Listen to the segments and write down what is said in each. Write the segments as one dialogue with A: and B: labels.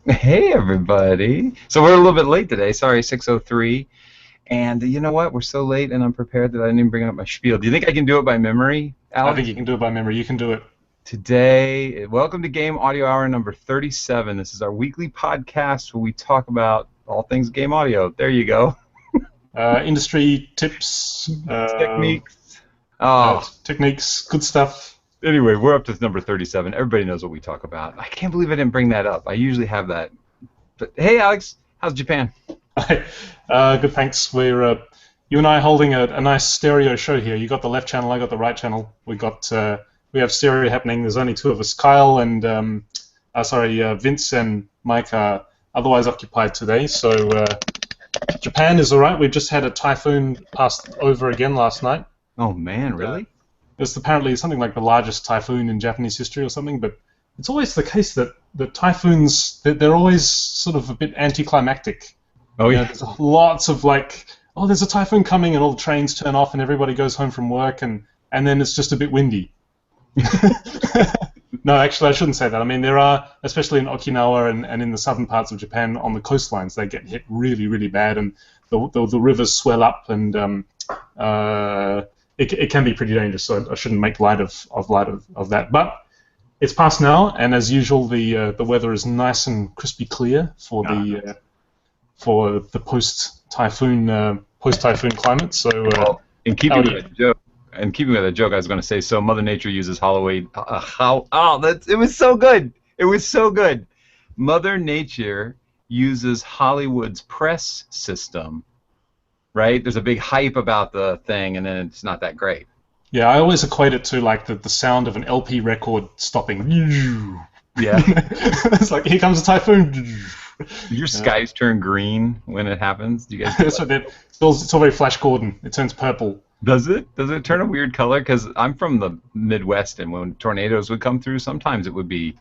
A: Hey everybody. So we're a little bit late today. Sorry, 6:03. And you know what? We're so late and unprepared that I didn't even bring up my spiel. Do you think I can do it by memory,
B: I think
A: Alex?
B: you can do it by memory. You can do it.
A: Today, welcome to Game Audio Hour number 37. This is our weekly podcast where we talk about all things game audio. There you go.
B: Industry tips,
A: Techniques. Oh,
B: techniques, good stuff.
A: anyway, we're up to number 37. Everybody knows what we talk about. I can't believe I didn't bring that up. I usually have that. But hey, Alex, how's Japan?
B: Good, thanks. You and I holding a nice stereo show here. You got the left channel, I got the right channel. We have stereo happening. There's only two of us. Kyle and Vince and Mike are otherwise occupied today. So Japan is all right. We've just had a typhoon pass over again last night.
A: Oh man, really?
B: It's apparently something like the largest typhoon in Japanese history or something, but it's always the case that the typhoons, they're always sort of a bit anticlimactic.
A: Oh yeah.
B: There's lots of like, oh, there's a typhoon coming, and all the trains turn off, and everybody goes home from work, and then it's just a bit windy. No, actually, I shouldn't say that. I mean, there are, especially in Okinawa and in the southern parts of Japan, on the coastlines, they get hit really, really bad, and the rivers swell up, and it can be pretty dangerous. So I shouldn't make light of that. But it's past now, and as usual, the weather is nice and crispy clear for the post typhoon climate. So
A: Well, in keeping with that joke, I was going to say, so Mother Nature uses Halloween. It was so good. It was so good. Mother Nature uses Hollywood's press system, right? There's a big hype about the thing, and then it's not that great.
B: yeah, I always equate it to like the sound of an LP record stopping.
A: Yeah.
B: It's like, here comes a typhoon.
A: Your skies turn green when it happens. Do you guys?
B: That's what it's all very Flash Gordon. It turns purple.
A: Does it? Does it turn a weird color? Because I'm from the Midwest, and when tornadoes would come through, sometimes it would be.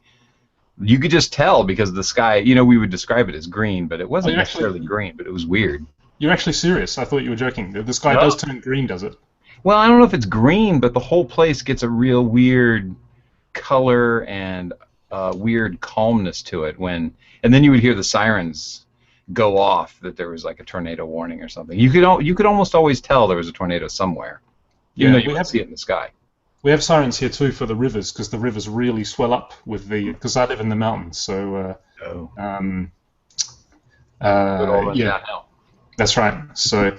A: You could just tell because the sky. We would describe it as green, but it wasn't necessarily green. But it was weird.
B: You're actually serious. I thought you were joking. The sky
A: No.
B: does turn green, does it?
A: Well, I don't know if it's green, but the whole place gets a real weird color and weird calmness to it and then you would hear the sirens go off that there was like a tornado warning or something. You could almost always tell there was a tornado somewhere, even though you wouldn't see it in the sky.
B: We have sirens here too for the rivers because the rivers really swell up because I live in the mountains. So yeah, that's right. So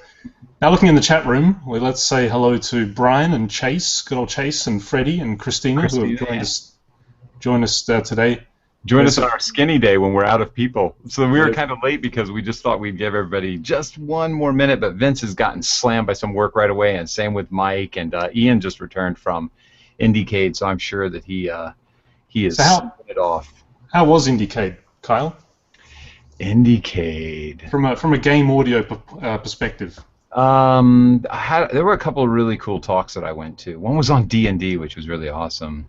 B: now looking in the chat room, let's say hello to Brian and Chase, good old Chase and Freddie and Christina who have joined us today.
A: Join us on our skinny day when we're out of people. So we were kind of late because we just thought we'd give everybody just one more minute, but Vince has gotten slammed by some work right away, and same with Mike, and Ian just returned from Indiecade, so I'm sure that he is it off.
B: How was Indiecade, Kyle?
A: Indiecade.
B: From a game audio perspective.
A: There were a couple of really cool talks that I went to. One was on D&D, which was really awesome.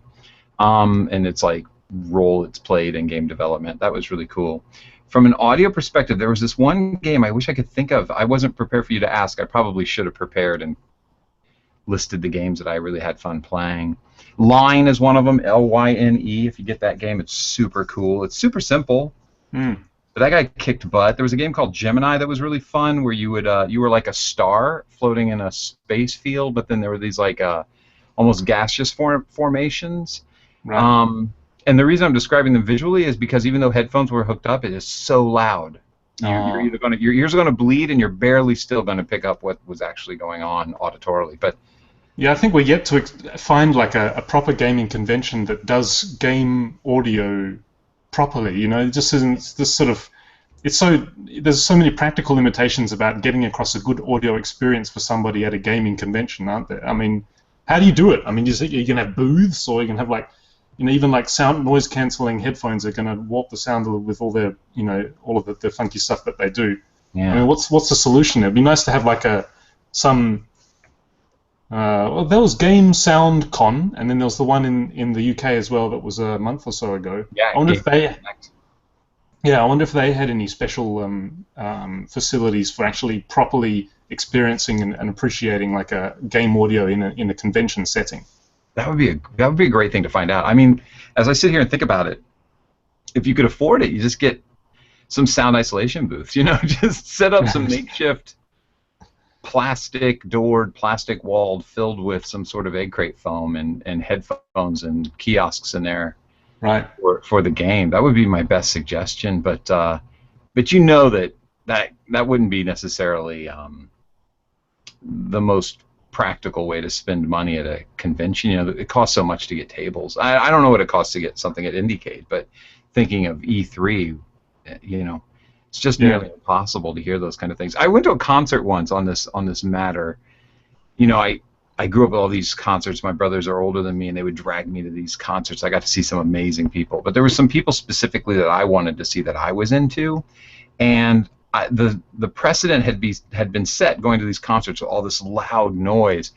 A: And it's like role it's played in game development. That was really cool. From an audio perspective, there was this one game I wish I could think of. I wasn't prepared for you to ask. I probably should have prepared and listed the games that I really had fun playing. Line is one of them, Lyne. If you get that game, it's super cool. It's super simple. But that guy kicked butt. There was a game called Gemini that was really fun where you were like a star floating in a space field, but then there were these like almost gaseous formations.
B: Right.
A: And the reason I'm describing them visually is because even though headphones were hooked up, it is so loud. Your ears are going to bleed, and you're barely still going to pick up what was actually going on auditorily. But
B: yeah, I think we're yet to find like a proper gaming convention that does game audio properly. It just isn't this sort of. There's so many practical limitations about getting across a good audio experience for somebody at a gaming convention, aren't there? I mean, how do you do it? I mean, you can have booths, or you can have like. Even like noise cancelling headphones are going to warp the sound with all their, all of the funky stuff that they do.
A: Yeah.
B: I mean, what's the solution? It'd be nice to have like well, there was Game Sound Con, and then there was the one in the UK as well that was a month or so ago.
A: Yeah.
B: I wonder if they had any special facilities for actually properly experiencing and appreciating like a game audio in a convention setting.
A: That would be a great thing to find out. I mean, as I sit here and think about it, if you could afford it, you just get some sound isolation booths. Just set up some makeshift plastic doored, plastic walled, filled with some sort of egg crate foam and headphones and kiosks in there
B: Right.
A: for the game. That would be my best suggestion. But you know that wouldn't be necessarily the most practical way to spend money at a convention. It costs so much to get tables. I don't know what it costs to get something at Indiecade, but thinking of E3, it's just nearly impossible to hear those kind of things. I went to a concert once on this matter. I grew up with all these concerts. My brothers are older than me, and they would drag me to these concerts. I got to see some amazing people, but there were some people specifically that I wanted to see that I was into, and the precedent had been set going to these concerts with all this loud noise,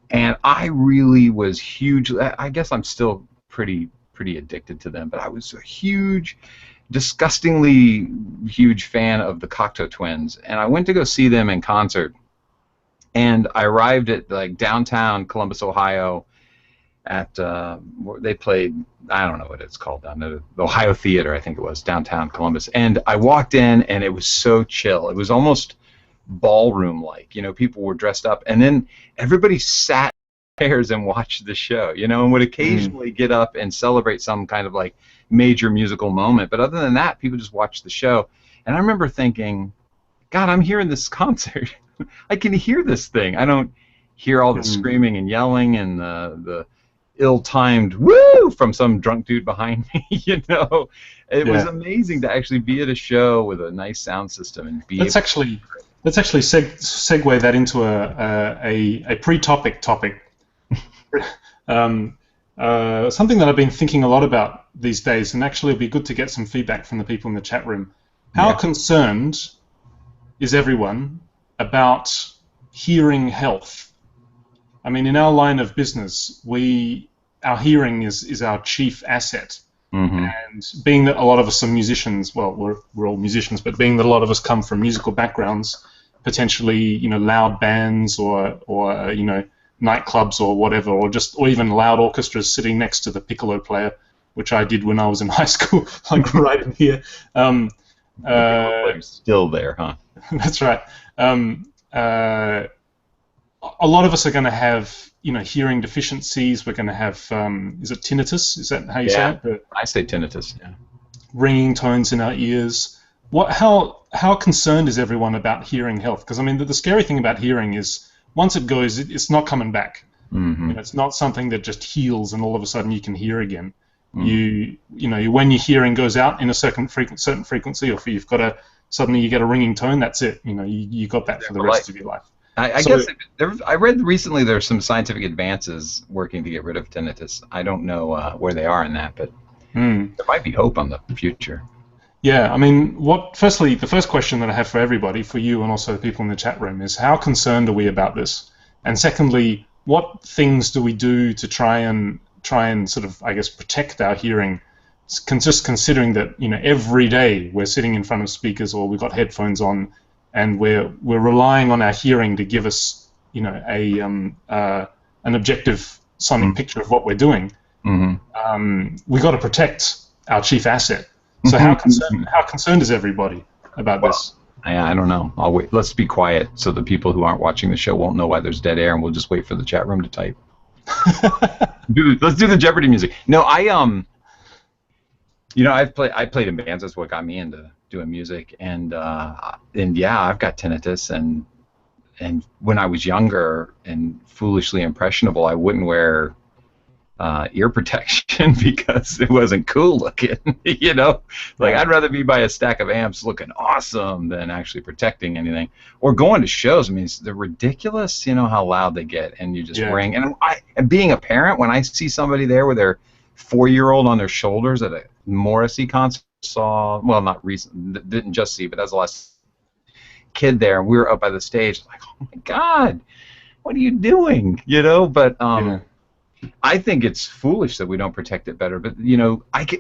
A: and I really was huge. I guess I'm still pretty addicted to them, but I was a huge, disgustingly huge fan of the Cocteau Twins, and I went to go see them in concert, and I arrived at like downtown Columbus, Ohio, at they played, I don't know what it's called down there, the Ohio Theater, I think it was, downtown Columbus. And I walked in, and it was so chill. It was almost ballroom-like. People were dressed up, and then everybody sat in chairs and watched the show, and would occasionally get up and celebrate some kind of like major musical moment. But other than that, people just watched the show. And I remember thinking, God, I'm hearing this concert. I can hear this thing. I don't hear all the screaming and yelling and the ill-timed woo from some drunk dude behind me. It was amazing to actually be at a show with a nice sound system and be.
B: Let's actually segue that into a pre-topic topic. Something that I've been thinking a lot about these days, and actually it'd be good to get some feedback from the people in the chat room. How concerned is everyone about hearing health? I mean, in our line of business, our hearing is our chief asset. Mm-hmm. And being that a lot of us are musicians, well, we're all musicians, but being that a lot of us come from musical backgrounds, potentially, loud bands or nightclubs or whatever, or even loud orchestras sitting next to the piccolo player, which I did when I was in high school, like right in here.
A: Still there, huh?
B: That's right. A lot of us are going to have, hearing deficiencies. We're going to have, is it tinnitus? Is that how you say it?
A: I say tinnitus, yeah.
B: Ringing tones in our ears. How concerned is everyone about hearing health? Because, I mean, the scary thing about hearing is once it goes, it's not coming back. Mm-hmm. It's not something that just heals and all of a sudden you can hear again. Mm-hmm. When your hearing goes out in a certain frequency, or if you've got suddenly you get a ringing tone, that's it. You got that for the rest of your life.
A: I guess I read recently there's some scientific advances working to get rid of tinnitus. I don't know where they are in that, but there might be hope on the future.
B: Yeah, I mean, firstly, the first question that I have for everybody, for you and also the people in the chat room, is how concerned are we about this? And secondly, what things do we do to try and sort of, I guess, protect our hearing? Just considering that, every day we're sitting in front of speakers or we've got headphones on, and we're relying on our hearing to give us, an objective sonic picture of what we're doing. Mm-hmm. We've got to protect our chief asset. So how concerned is everybody about this?
A: I don't know. I'll wait. Let's be quiet so the people who aren't watching the show won't know why there's dead air, and we'll just wait for the chat room to type. Let's do the Jeopardy music. No, I played in bands. That's what got me into doing music, and yeah, I've got tinnitus, and when I was younger and foolishly impressionable, I wouldn't wear ear protection because it wasn't cool looking. I'd rather be by a stack of amps looking awesome than actually protecting anything, or going to shows. I mean, they're ridiculous. How loud they get, and you just ring. And being a parent, when I see somebody there with their 4-year-old on their shoulders at a Morrissey concert, not recent, didn't just see, but that's the last kid there, and we were up by the stage, like, oh my God, what are you doing? But I think it's foolish that we don't protect it better. But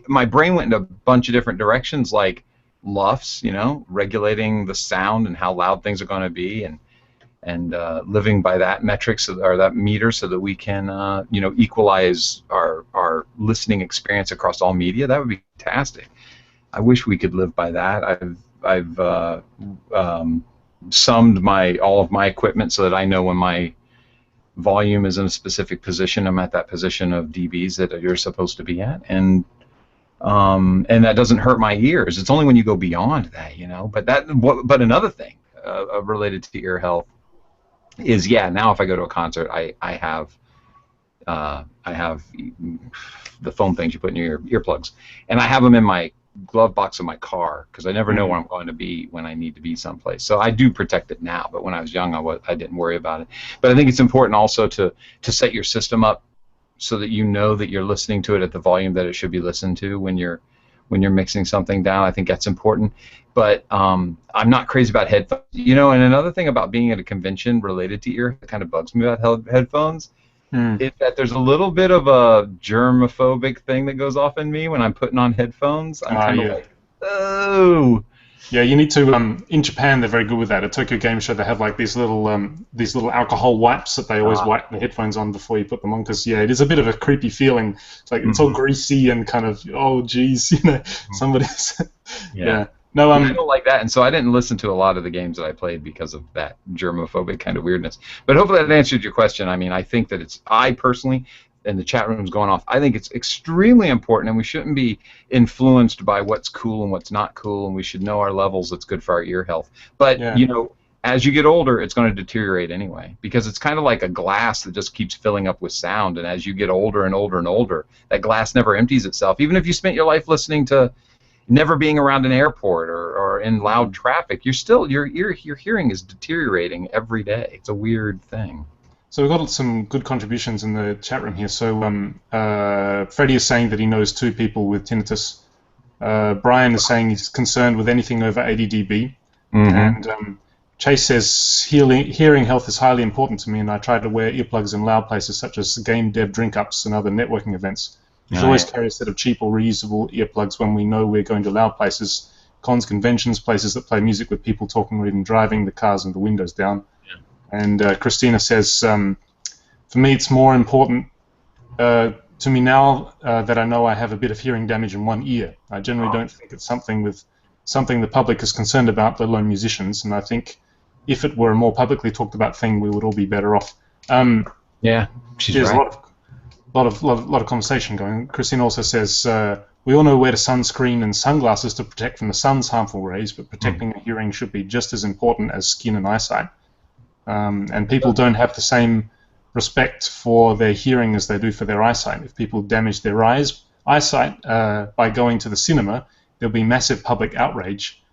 A: my brain went in a bunch of different directions, like LUFS, regulating the sound and how loud things are going to be, and living by that metrics or that meter, so that we can equalize our listening experience across all media. That would be fantastic. I wish we could live by that. I've um, summed all of my equipment so that I know when my volume is in a specific position, I'm at that position of dBs that you're supposed to be at, and that doesn't hurt my ears. It's only when you go beyond that, you know. But another thing related to ear health is, yeah, now if I go to a concert, I have the foam things you put in your earplugs, and I have them in my glove box of my car because I never know where I'm going to be when I need to be someplace. So I do protect it now, but when I was young, I didn't worry about it. But I think it's important also to set your system up so that you know that you're listening to it at the volume that it should be listened to when you're mixing something down. I think that's important. But I'm not crazy about headphones. You know, and another thing about being at a convention related to ear that kind of bugs me about headphones is that there's a little bit of a germophobic thing that goes off in me when I'm putting on headphones. I'm kind of like, oh.
B: Yeah, you need to. In Japan, they're very good with that. At Tokyo Game Show, they have like these little alcohol wipes that they always wipe the headphones on before you put them on. Because yeah, it is a bit of a creepy feeling. It's like it's all greasy and kind of, oh geez, you know, somebody's. Yeah. No,
A: I don't like that, and so I didn't listen to a lot of the games that I played because of that germophobic kind of weirdness. But hopefully that answered your question. I mean, I think that I personally, and the chat room's going off, I think it's extremely important, and we shouldn't be influenced by what's cool and what's not cool, and we should know our levels that's good for our ear health. But, you know, as you get older, it's going to deteriorate anyway, because it's kind of like a glass that just keeps filling up with sound, and as you get older and older and older, that glass never empties itself. Even if you spent your life listening to never being around an airport or in loud traffic, your hearing is deteriorating every day. It's a weird thing.
B: So we've got some good contributions in the chat room here. So Freddie is saying that he knows 2 people with tinnitus. Brian is saying he's concerned with anything over 80 dB. And Chase says hearing health is highly important to me, and I try to wear earplugs in loud places such as game dev drink-ups and other networking events. We should always carry a set of cheap or reusable earplugs when we know we're going to loud places, cons, conventions, places that play music with people talking or even driving, the cars and the windows down. And Christina says, for me it's more important to me now that I know I have a bit of hearing damage in one ear. I generally don't think it's something the public is concerned about, let alone musicians, and I think if it were a more publicly talked about thing, we would all be better off.
A: Yeah, she's right.
B: A lot of conversation going. Christine also says, we all know where to sunscreen and sunglasses to protect from the sun's harmful rays, but protecting our hearing should be just as important as skin and eyesight. And people don't have the same respect for their hearing as they do for their eyesight. If people damage their eyesight by going to the cinema, there'll be massive public outrage.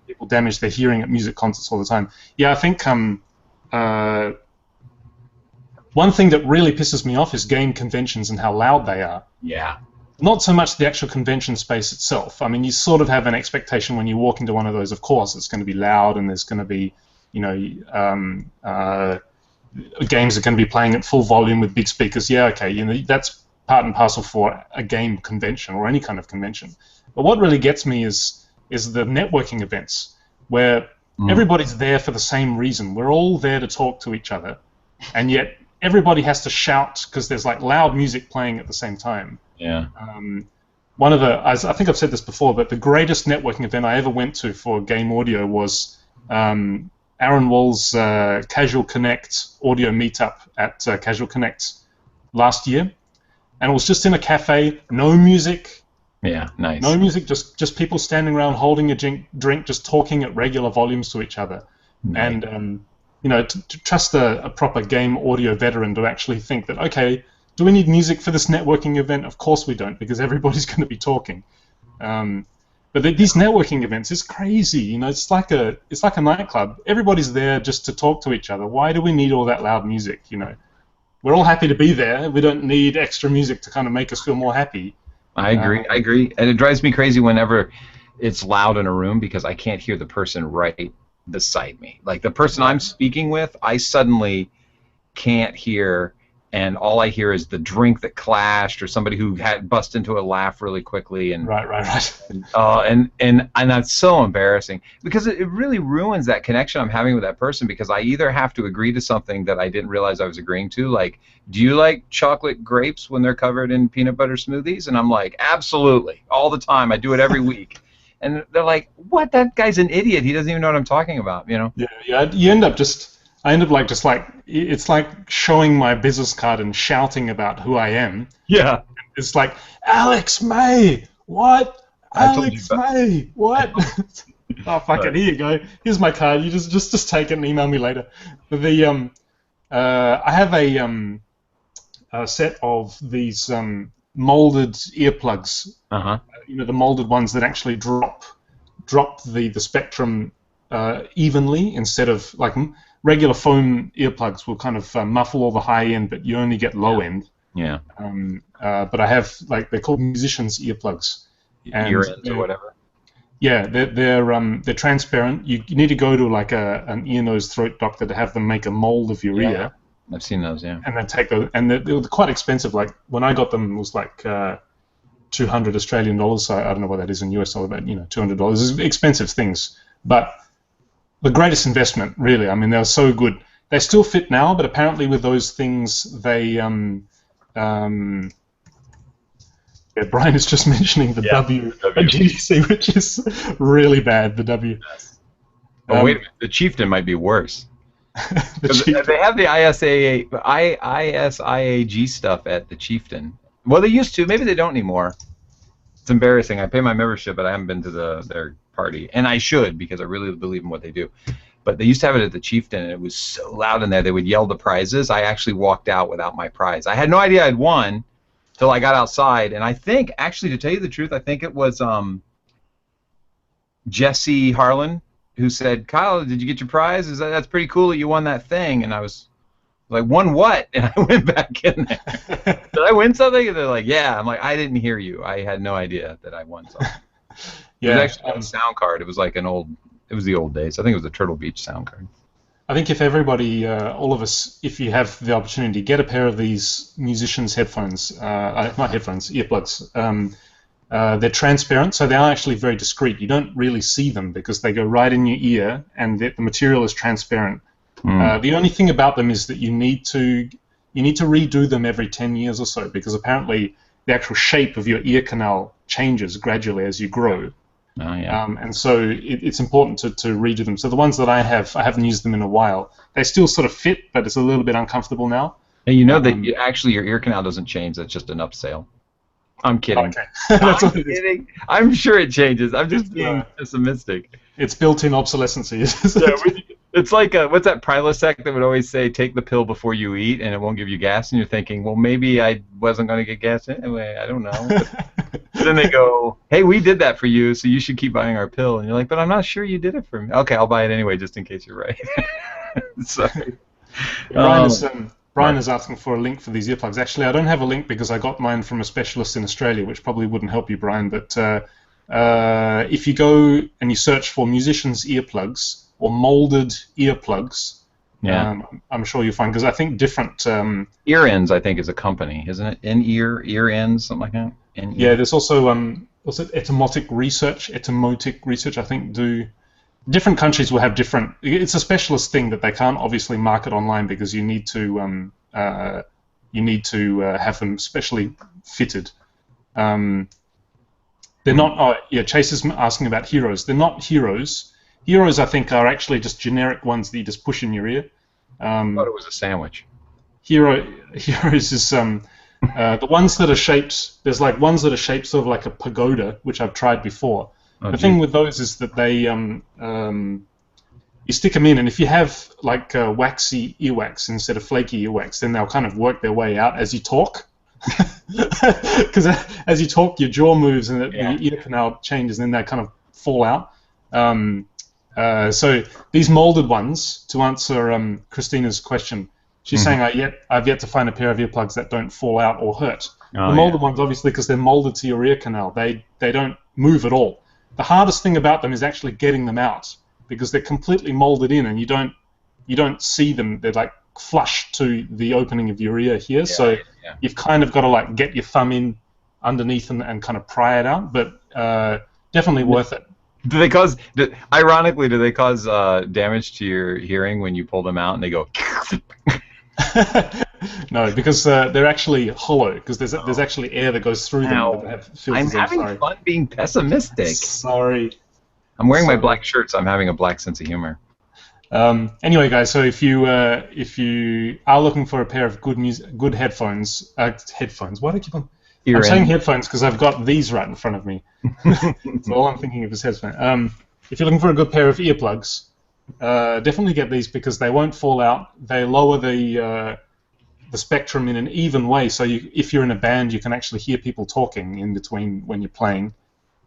B: People damage their hearing at music concerts all the time. Yeah, I think one thing that really pisses me off is game conventions and how loud they are.
A: Yeah.
B: Not so much the actual convention space itself. I mean, you sort of have an expectation when you walk into one of those, of course, it's going to be loud and there's going to be, you know, games are going to be playing at full volume with big speakers. Yeah, okay, you know, that's part and parcel for a game convention or any kind of convention. But what really gets me is the networking events where everybody's there for the same reason. We're all there to talk to each other, and yet everybody has to shout because there's like loud music playing at the same time.
A: Yeah.
B: One of I think I've said this before, but the greatest networking event I ever went to for game audio was Aaron Wall's Casual Connect audio meetup at Casual Connect last year, and it was just in a cafe, no music.
A: Yeah, nice.
B: No music, just people standing around holding a drink, just talking at regular volumes to each other. Nice. And you know, to trust a proper game audio veteran to actually think that, okay, do we need music for this networking event? Of course we don't, because everybody's going to be talking. But these networking events is crazy. You know, it's like a nightclub. Everybody's there just to talk to each other. Why do we need all that loud music? You know, we're all happy to be there. We don't need extra music to kind of make us feel more happy.
A: I agree, and it drives me crazy whenever it's loud in a room because I can't hear the person right beside me. Like the person I'm speaking with, I suddenly can't hear, and all I hear is the drink that clashed or somebody who had bust into a laugh really quickly. And
B: right.
A: And that's so embarrassing because it really ruins that connection I'm having with that person, because I either have to agree to something that I didn't realize I was agreeing to, like, do you like chocolate grapes when they're covered in peanut butter smoothies? And I'm like, absolutely, all the time. I do it every week. and they're like, "What? That guy's an idiot. He doesn't even know what I'm talking about." You know?
B: Yeah, yeah. You end up I end up like just like it's like showing my business card and shouting about who I am.
A: Yeah.
B: It's like Alex May, what?
A: I told you
B: Alex
A: about.
B: May, what? Oh fuck it,
A: But
B: here you go. Here's my card. You just take it and email me later. But I have a set of these molded earplugs.
A: uh-huh.
B: You know, the molded ones that actually drop the spectrum evenly instead of like regular foam earplugs will kind of muffle all the high end, but you only get low end.
A: Yeah.
B: But I have like they're called musicians earplugs, and
A: Ear ends or whatever.
B: yeah, they're transparent. You need to go to like an ear, nose, throat doctor to have them make a mold of your ear,
A: I've seen those. Yeah.
B: and then take those. And they're quite expensive. Like when I got them, it was like 200 Australian dollars. So I don't know what that is in US dollar, but $200 is expensive things. But the greatest investment, really. I mean, they're so good. They still fit now, but apparently with those things, they yeah, Brian is just mentioning the W at GDC, which is really bad. The W.
A: Oh wait a minute. The Chieftain might be worse.
B: The
A: They have the ISIAG stuff at the Chieftain. Well, they used to. Maybe they don't anymore. It's embarrassing. I pay my membership, but I haven't been to their party, and I should because I really believe in what they do. But they used to have it at the Chieftain, and it was so loud in there. They would yell the prizes. I actually walked out without my prize. I had no idea I'd won till I got outside, and I think, actually, to tell you the truth, I think it was Jesse Harlan who said, "Kyle, did you get your prize? That's pretty cool that you won that thing." And I was like, "Won what?" And I went back in there. Did I win something? And they're like, "Yeah." I'm like, "I didn't hear you. I had no idea that I won something."
B: Yeah,
A: it was actually a sound card. It was like it was the old days. I think it was a Turtle Beach sound card.
B: I think if everybody, all of us, if you have the opportunity, get a pair of these musicians' headphones, not headphones, earplugs. They're transparent, so they are actually very discreet. You don't really see them because they go right in your ear, and the material is transparent. The only thing about them is that you need to redo them every 10 years or so because apparently the actual shape of your ear canal changes gradually as you grow.
A: Oh, yeah.
B: And so it's important to redo them. So the ones that I haven't used them in a while. They still sort of fit, but it's a little bit uncomfortable now.
A: And you know that actually your ear canal doesn't change. That's just an upsale. I'm kidding.
B: Okay. That's
A: I'm
B: what it is.
A: kidding. I'm sure it changes. I'm just being pessimistic.
B: It's built-in obsolescence.
A: It's like what's that Prilosec that would always say, "Take the pill before you eat, and it won't give you gas." And you're thinking, well, maybe I wasn't going to get gas anyway. I don't know. But then they go, "Hey, we did that for you, so you should keep buying our pill." And you're like, "But I'm not sure you did it for me." Okay, I'll buy it anyway, just in case you're right. Sorry.
B: Brian is asking for a link for these earplugs. Actually, I don't have a link because I got mine from a specialist in Australia, which probably wouldn't help you, Brian. But if you go and you search for musicians' earplugs or molded earplugs, I'm sure you'll find, because I think different...
A: Ear Ends, I think, is a company, isn't it? Ear Ends, something like that?
B: Yeah, there's also etymotic research, I think, do... Different countries will have different... It's a specialist thing that they can't obviously market online because you need to have them specially fitted. They're not... Chase is asking about heroes. They're not heroes. Heroes, I think, are actually just generic ones that you just push in your ear.
A: I thought it was a sandwich.
B: Heroes is the ones that are shaped. There's like ones that are shaped sort of like a pagoda, which I've tried before. The thing with those is that they you stick them in, and if you have like waxy earwax instead of flaky earwax, then they'll kind of work their way out as you talk. Because as you talk, your jaw moves and your ear canal changes, and then they kind of fall out. So these molded ones, to answer Christina's question, she's saying I've yet to find a pair of earplugs that don't fall out or hurt. The molded ones, obviously, because they're molded to your ear canal, they don't move at all. The hardest thing about them is actually getting them out because they're completely molded in, and you don't see them. They're like flush to the opening of your ear here, so you've kind of got to like get your thumb in underneath and kind of pry it out. But definitely worth it.
A: Ironically, do they cause damage to your hearing when you pull them out and they go?
B: No, because they're actually hollow. Because there's actually air that goes through them that
A: Now,
B: have
A: I'm
B: filters in.
A: having
B: Sorry.
A: fun being pessimistic.
B: Sorry.
A: I'm wearing my
B: Sorry.
A: black shirt, so I'm having a black sense of humor.
B: Anyway, guys, so if you are looking for a pair of good headphones, headphones. Why do I keep on? I'm
A: Ear
B: saying
A: in.
B: headphones because I've got these right in front of me. So all I'm thinking of is headphones. If you're looking for a good pair of earplugs, definitely get these because they won't fall out. They lower the spectrum in an even way, so if you're in a band, you can actually hear people talking in between when you're playing.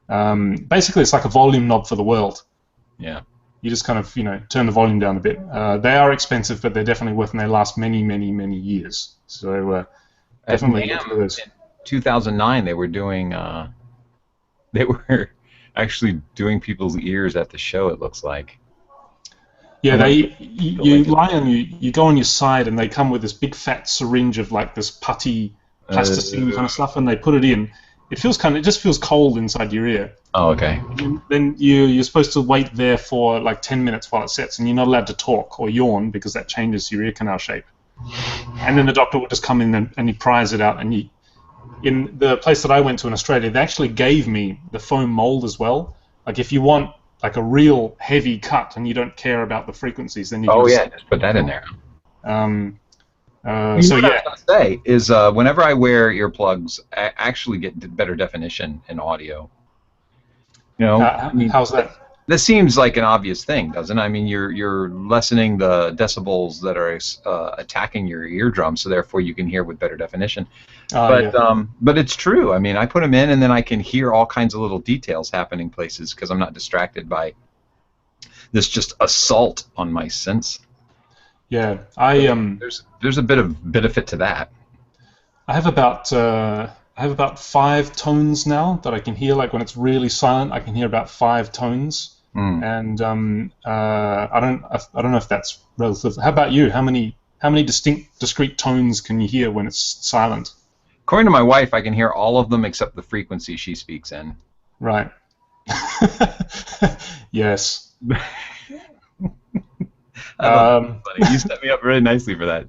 B: Basically, it's like a volume knob for the world.
A: Yeah.
B: You just kind of, turn the volume down a bit. They are expensive, but they're definitely worth, and they last many, many, many years. So
A: At
B: definitely look for
A: NAMM
B: those.
A: in 2009, they were doing. They were actually doing people's ears at the show. It looks like.
B: Yeah,
A: I wonder if the
B: you
A: link is.
B: lie on you go on your side, and they come with this big fat syringe of like this putty plasticine kind
A: Uh,
B: of stuff, and they put it in. It just feels cold inside your ear.
A: oh, okay.
B: And then you're supposed to wait there for like 10 minutes while it sets, and you're not allowed to talk or yawn because that changes your ear canal shape. And then the doctor will just come in and he pries it out. And in the place that I went to in Australia, they actually gave me the foam mold as well. Like if you want like a real heavy cut and you don't care about the frequencies, then you can
A: Oh
B: just.
A: yeah, just put that in there.
B: Um,
A: You know
B: so
A: what I was
B: yeah,
A: going to say is whenever I wear earplugs, I actually get better definition in audio. I mean,
B: how's that?
A: this seems like an obvious thing, doesn't it? I mean, you're lessening the decibels that are attacking your eardrum, so therefore you can hear with better definition.
B: Yeah,
A: But it's true. I mean, I put them in, and then I can hear all kinds of little details happening places because I'm not distracted by this just assault on my sense.
B: yeah.
A: There's a bit of benefit to that.
B: I have about 5 tones now that I can hear. Like when it's really silent, I can hear about 5 tones.
A: Mm.
B: And I don't know if that's relative. How about you? How many discrete tones can you hear when it's silent?
A: According to my wife, I can hear all of them except the frequency she speaks in.
B: Right. Yes.
A: I thought that
B: Um,
A: was funny. You set me up really nicely for that.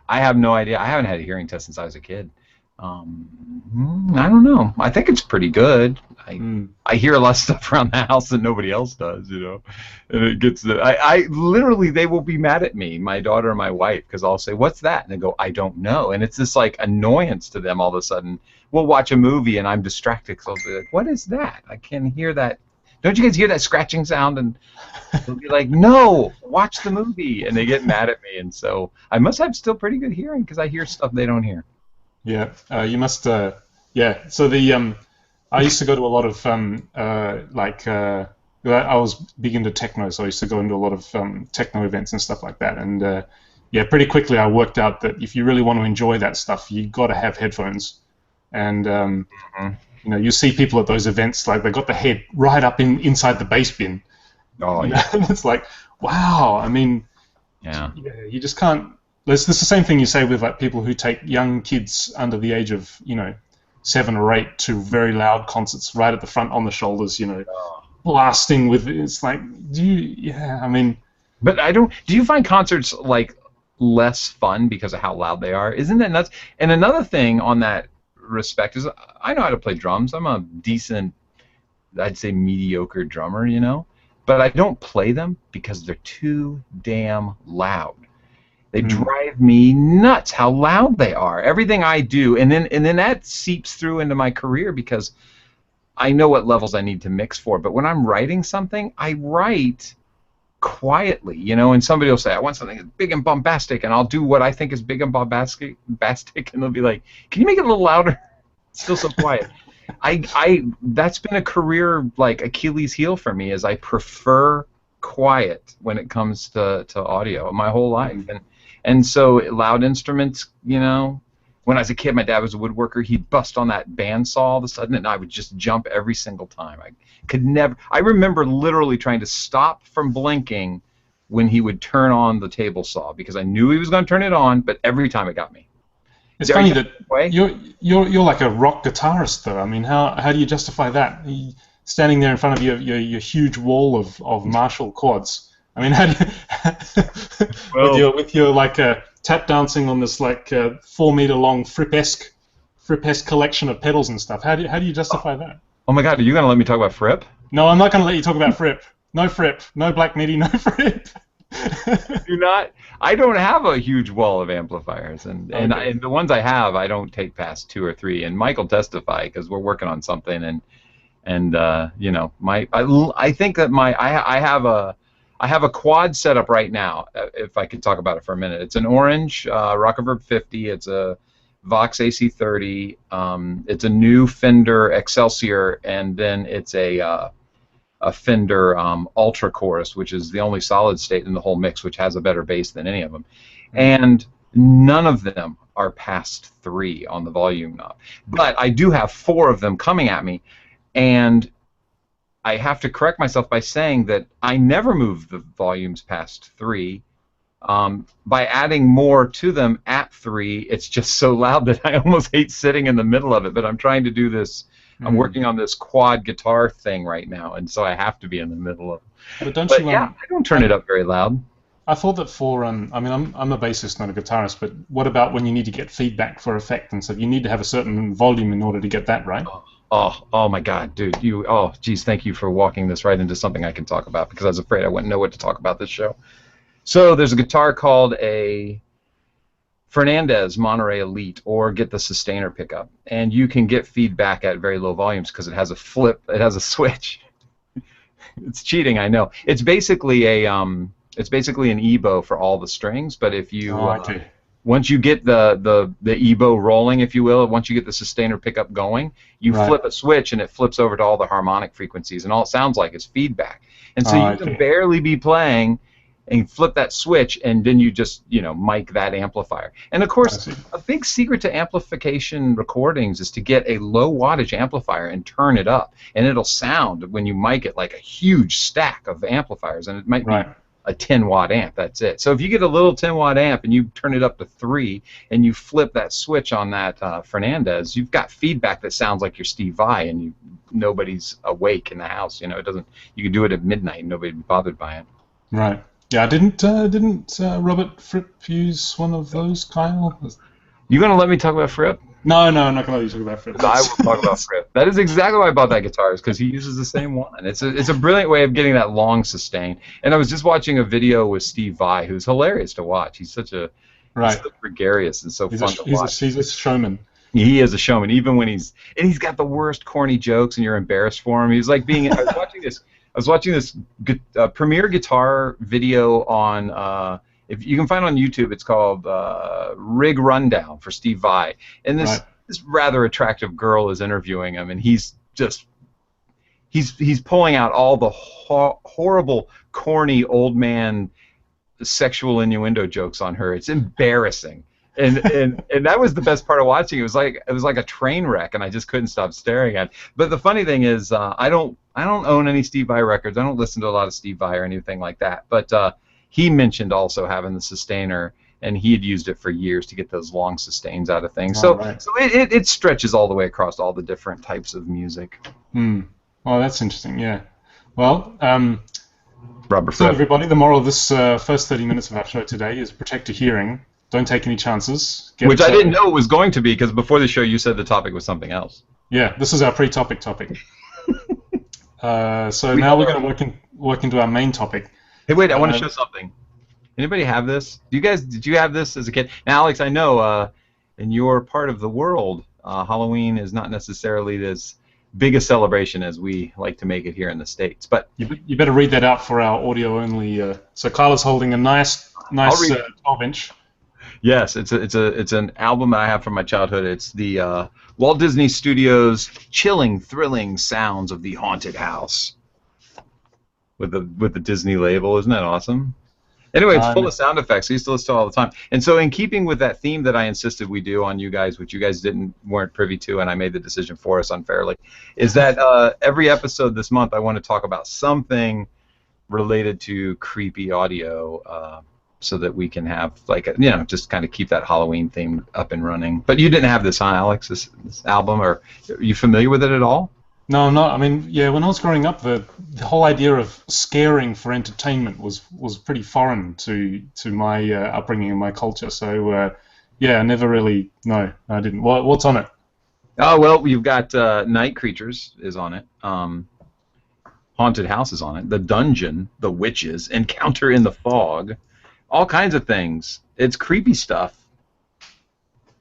A: I have no idea. I haven't had a hearing test since I was a kid. I don't know. I think it's pretty good. I hear a lot of stuff around the house that nobody else does, and it gets I literally they will be mad at me, my daughter and my wife, because I'll say, "What's that?" and they go, "I don't know," and it's this like annoyance to them all of a sudden. We'll watch a movie and I'm distracted, so I'll be like, "What is that? I can hear that. Don't you guys hear that scratching sound?" And they'll be like, "No, watch the movie," and they get mad at me, and so I must have still pretty good hearing because I hear stuff they don't hear.
B: yeah. You must. Yeah. So I used to go to a lot of I was big into techno, so I used to go into a lot of techno events and stuff like that. And yeah, pretty quickly I worked out that if you really want to enjoy that stuff, you got to have headphones. And
A: Mhm.
B: you see people at those events like they got the head right up inside the bass bin.
A: Oh
B: You know,
A: yeah,
B: and it's like, wow. I mean,
A: yeah.
B: yeah, you just can't. It's the same thing you say with like people who take young kids under the age of 7 or 8 to very loud concerts right at the front on the shoulders, blasting with. It's like, yeah. I mean,
A: But I don't. Do you find concerts like less fun because of how loud they are? Isn't that nuts? And another thing on that respect is I know how to play drums. I'm a decent, I'd say mediocre drummer, but I don't play them because they're too damn loud. They
B: mm,
A: drive me nuts how loud they are. Everything I do, and then that seeps through into my career because I know what levels I need to mix for. But when I'm writing something, I write quietly, and somebody will say, I want something big and bombastic, and I'll do what I think is big and bombastic, and they'll be like, can you make it a little louder? It's still so quiet. That's been a career like Achilles heel for me, is I prefer quiet when it comes to audio my whole life.
B: mm.
A: And so loud instruments, when I was a kid, my dad was a woodworker. He'd bust on that bandsaw all of a sudden, and I would just jump every single time. I could never. I remember literally trying to stop from blinking when he would turn on the table saw because I knew he was going to turn it on, but every time it got me.
B: It's
A: Are
B: funny
A: you
B: that
A: that way?
B: you're like a rock guitarist, though. I mean, how do you justify that? Standing there in front of your huge wall of Marshall chords. I mean, how do you,
A: Well,
B: with your like tap dancing on this like 4 meter long Fripp-esque collection of pedals and stuff. How do you justify that?
A: Oh my God, are you going to let me talk about Fripp?
B: No, I'm not going to let you talk about Fripp. No Fripp. No Black MIDI. No Fripp.
A: Do not. I don't have a huge wall of amplifiers, and
B: Okay.
A: and the ones I have, I don't take past 2 or 3. And Mike will testify because we're working on something, and you know, I think that I have a quad setup right now. If I could talk about it for a minute, it's an orange Rockaverb 50. It's a Vox AC30. It's a new Fender Excelsior, and then it's a Fender Ultra Chorus, which is the only solid state in the whole mix, which has a better bass than any of them. And none of them are past 3 on the volume knob. But I do have 4 of them coming at me, and I have to correct myself by saying that I never move the volumes past 3. By adding more to them at 3, it's just so loud that I almost hate sitting in the middle of it. But I'm trying to do this. I'm working on this quad guitar thing right now, and so I have to be in the middle of it.
B: But
A: Yeah, I don't turn it up very loud.
B: I thought that for I mean, I'm a bassist, not a guitarist. But what about when you need to get feedback for effect and so you need to have a certain volume in order to get that right?
A: Oh my God, dude! Geez, thank you for walking this right into something I can talk about because I was afraid I wouldn't know what to talk about this show. So there's a guitar called a Fernandez Monterey Elite, or get the Sustainer pickup, and you can get feedback at very low volumes because it has a switch. It's cheating, I know. It's basically an EBow for all the strings, but if you once you get the EBow rolling, if you will, once you get the Sustainer pickup going, you flip a switch and it flips over to all the harmonic frequencies, and all it sounds like is feedback. And so you can barely be playing and flip that switch, and then you just, mic that amplifier. And of course, a big secret to amplification recordings is to get a low wattage amplifier and turn it up, and it'll sound when you mic it like a huge stack of amplifiers, and it might be a 10-watt amp. That's it. So if you get a little 10-watt amp and you turn it up to 3 and you flip that switch on that Fernandez, you've got feedback that sounds like your Steve Vai, and nobody's awake in the house. It doesn't. You can do it at midnight and nobody'd be bothered by it.
B: Right. Yeah, didn't Robert Fripp use one of those, Kyle?
A: You gonna let me talk about Fripp?
B: No, I'm not gonna let you talk about Fripp.
A: I will talk about Fripp. That is exactly why I bought that guitar, is because he uses the same one. It's a brilliant way of getting that long sustain. And I was just watching a video with Steve Vai, who's hilarious to watch. He's such a he's so gregarious and so fun to watch.
B: He's a showman.
A: He is a showman, even when he's got the worst corny jokes, and you're embarrassed for him. He's like being. I was watching this Premier Guitar video on, if you can find it on YouTube, it's called Rig Rundown for Steve Vai. And this rather attractive girl is interviewing him, and he's pulling out all the horrible, corny, old man sexual innuendo jokes on her. It's embarrassing. And that was the best part of watching. It was like a train wreck, and I just couldn't stop staring at it. But the funny thing is, I don't own any Steve Vai records. I don't listen to a lot of Steve Vai or anything like that. But he mentioned also having the Sustainer, and he had used it for years to get those long sustains out of things. So it stretches all the way across all the different types of music.
B: Well, that's interesting. Yeah. Well,
A: Robert
B: so
A: Fripp.
B: everybody, the moral of this first 30 minutes of our show today is protect your hearing. Don't take any chances.
A: Which I didn't know it was going to be, because before the show you said the topic was something else.
B: Yeah, this is our pre-topic topic. So now we're going to work into our main topic.
A: Hey, wait, I want to show something. Anybody have this? Did you have this as a kid? Now, Alex, I know in your part of the world, Halloween is not necessarily as big a celebration as we like to make it here in the States. But
B: you better read that out for our audio only. So Kyla's holding a nice 12-inch.
A: Yes, it's an album I have from my childhood. It's the Walt Disney Studios Chilling, Thrilling Sounds of the Haunted House with the Disney label. Isn't that awesome? Anyway, it's full of sound effects. I used to listen to it all the time. And so in keeping with that theme that I insisted we do on you guys, which you guys weren't privy to, and I made the decision for us unfairly, is that every episode this month I want to talk about something related to creepy audio, so that we can have, just kind of keep that Halloween theme up and running. But you didn't have this, huh, Alex, this album? Or are you familiar with it at all?
B: No, I'm not. I mean, yeah, when I was growing up, the whole idea of scaring for entertainment was pretty foreign to my upbringing and my culture. So, yeah, I never really. No, I didn't. What's on it?
A: Oh well, you've got Night Creatures is on it. Haunted House is on it. The Dungeon, The Witches, Encounter in the Fog, all kinds of things. It's creepy stuff.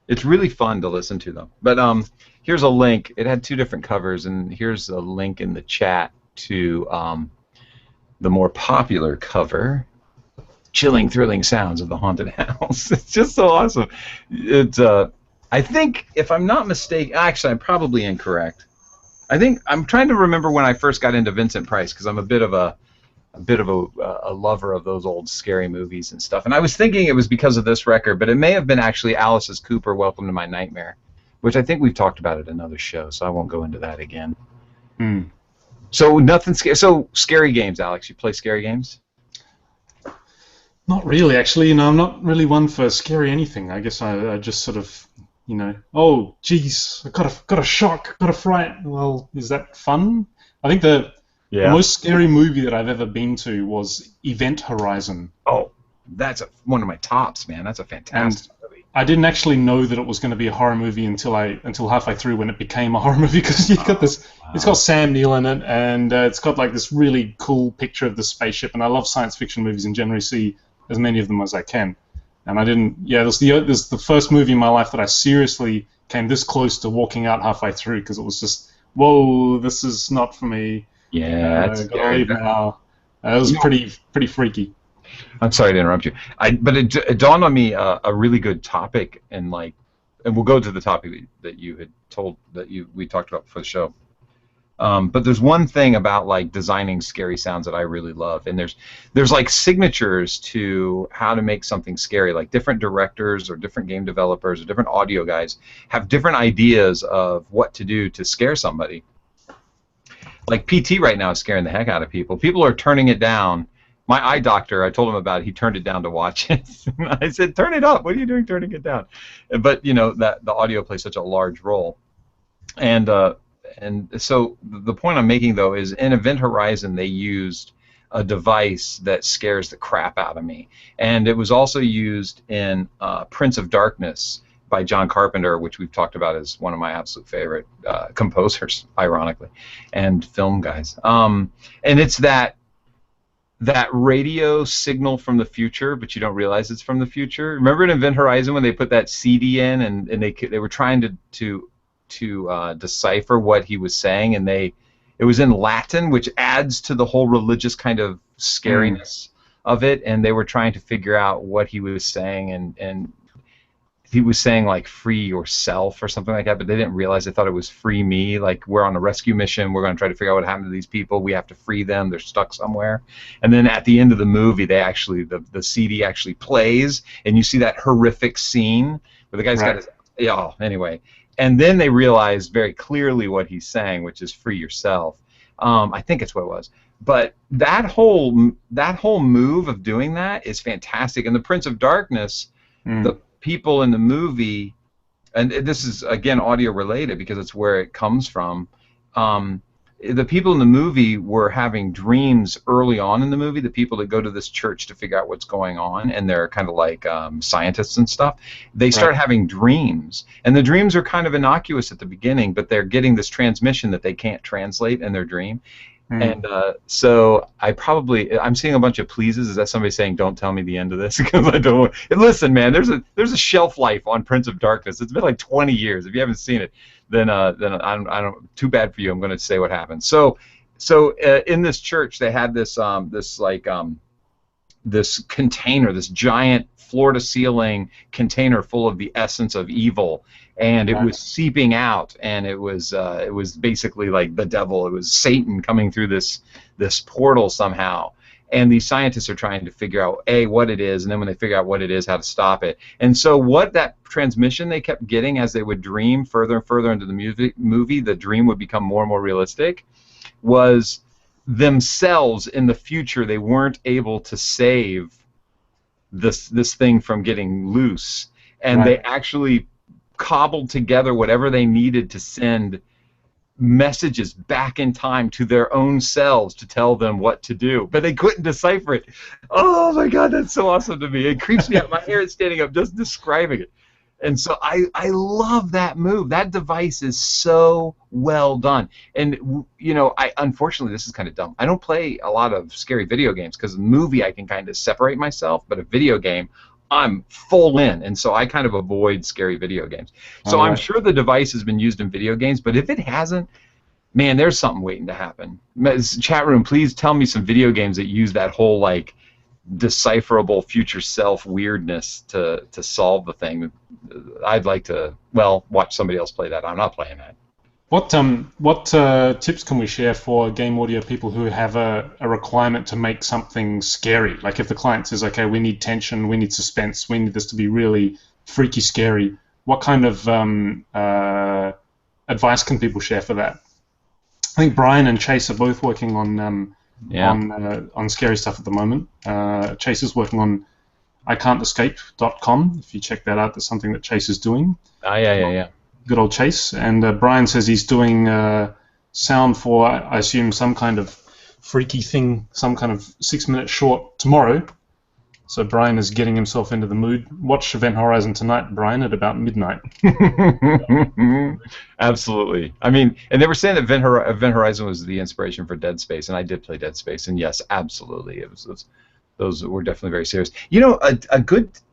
A: It's really fun to listen to though. But here's a link. It had two different covers, and here's a link in the chat to the more popular cover. Chilling, thrilling sounds of the haunted house. It's just so awesome. It's I think, if I'm not mistaken, actually, I'm probably incorrect. I think I'm trying to remember when I first got into Vincent Price because I'm a bit of a lover of those old scary movies and stuff. And I was thinking it was because of this record, but it may have been actually Alice's Cooper, Welcome to My Nightmare, which I think we've talked about at another show, so I won't go into that again.
B: Hmm.
A: So nothing scary. So scary games, Alex. You play scary games?
B: Not really, actually. I'm not really one for scary anything. I guess I just sort of, oh, geez, I got a shock, got a fright. Well, is that fun? I think the
A: Yeah.
B: most scary movie that I've ever been to was Event Horizon,
A: Oh, that's one of my tops, man. That's a
B: and
A: fantastic movie.
B: I didn't actually know that it was going to be a horror movie until halfway through when it became a horror movie because you've got this. It's got
A: Wow.
B: Sam Neill in it, and it's got like this really cool picture of the spaceship. And I love science fiction movies and generally see as many of them as I can. And I didn't. Yeah, this the first movie in my life that I seriously came this close to walking out halfway through because it was just, whoa, this is not for me.
A: Yeah, that's
B: Gotta
A: scary.
B: leave now. It was
A: You know,
B: pretty freaky.
A: I'm sorry to interrupt you. But it dawned on me a really good topic, and we'll go to the topic that you had told that we talked about for the show. But there's one thing about like designing scary sounds that I really love, and there's like signatures to how to make something scary. Like different directors or different game developers or different audio guys have different ideas of what to do to scare somebody. Like PT right now is scaring the heck out of people. People are turning it down. My eye doctor, I told him about it. He turned it down to watch it. I said, "Turn it up. What are you doing turning it down?" But that the audio plays such a large role. And so the point I'm making though is in Event Horizon they used a device that scares the crap out of me, and it was also used in Prince of Darkness by John Carpenter, which we've talked about as one of my absolute favorite composers, ironically, and film guys. And it's that radio signal from the future, but you don't realize it's from the future. Remember in Event Horizon when they put that CD in and they were trying to decipher what he was saying, and it was in Latin, which adds to the whole religious kind of
B: Mm,
A: scariness of it, and they were trying to figure out what he was saying, and he was saying like free yourself or something like that, but they didn't realize. They thought it was free me, like we're on a rescue mission, we're going to try to figure out what happened to these people, we have to free them, they're stuck somewhere. And then at the end of the movie they actually the CD actually plays and you see that horrific scene where the guy's got
B: right.
A: his, yeah, oh, anyway, and then they realize very clearly what he's saying, which is free yourself. I think it's what it was. But that whole move of doing that is fantastic. And the Prince of Darkness, the
B: Mm,
A: people in the movie, and this is again audio related because it's where it comes from. Um, the people in the movie were having dreams early on in the movie. The people that go to this church to figure out what's going on, and they're kind of like scientists and stuff. They
B: right.
A: start having dreams, and the dreams are kind of innocuous at the beginning, but they're getting this transmission that they can't translate in their dream.
B: Mm.
A: And so I'm seeing a bunch of pleases. Is that somebody saying, "Don't tell me the end of this"? Because I don't. And listen, man, there's a shelf life on Prince of Darkness. It's been like 20 years. If you haven't seen it, then I don't. Too bad for you. I'm going to say what happened. So in this church, they had this container, this giant floor-to-ceiling container full of the essence of evil, and it
B: Right.
A: was seeping out, and it was basically like the devil. It was Satan coming through this portal somehow. And these scientists are trying to figure out what it is, and then when they figure out what it is, how to stop it. And so what that transmission they kept getting as they would dream further and further into the movie, the dream would become more and more realistic, was themselves in the future. They weren't able to save this thing from getting loose, and
B: Right.
A: they actually cobbled together whatever they needed to send messages back in time to their own selves to tell them what to do, but they couldn't decipher it. Oh my God, that's so awesome to me. It creeps me out. My hair is standing up just describing it. And so I love that move. That device is so well done. And, you know, unfortunately, this is kind of dumb. I don't play a lot of scary video games because a movie I can kind of separate myself, but a video game, I'm full in, and so I kind of avoid scary video games. So I'm sure the device has been used in video games, but if it hasn't, man, there's something waiting to happen. Chat room, please tell me some video games that use that whole, like, decipherable future self weirdness to solve the thing. I'd like to, well, watch somebody else play that. I'm not playing that.
B: What tips can we share for game audio people who have a requirement to make something scary? Like if the client says, okay, we need tension, we need suspense, we need this to be really freaky scary, what kind of advice can people share for that? I think Brian and Chase are both working on scary stuff at the moment. Chase is working on ican'tescape.com. If you check that out, that's something that Chase is doing.
A: Yeah.
B: Good old Chase. And Brian says he's doing sound for, I assume, some kind of freaky thing, some kind of 6-minute short tomorrow. So Brian is getting himself into the mood. Watch Event Horizon tonight, Brian, at about midnight.
A: Absolutely. I mean, and they were saying that Event Horizon was the inspiration for Dead Space, and I did play Dead Space, and yes, absolutely, it was those were definitely very serious. You know,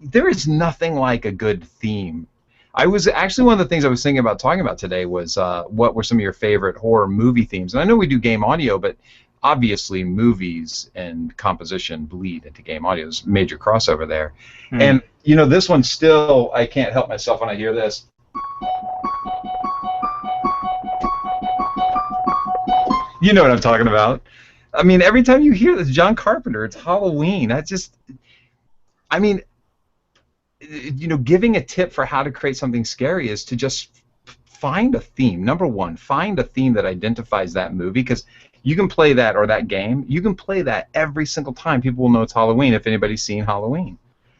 A: there is nothing like a good theme. I was actually, one of the things I was thinking about talking about today was what were some of your favorite horror movie themes? And I know we do game audio, but obviously movies and composition bleed into game audio. There's major crossover there. And, you know, this one still, I can't help myself when I hear this. You know what I'm talking about. I mean, every time you hear this, John Carpenter, it's Halloween. That's just, I mean, you know, giving a tip for how to create something scary is to just find a theme. Number one, find a theme that identifies that movie, because you can play that, or that game, you can play that every single time. People will know it's Halloween if anybody's seen Halloween.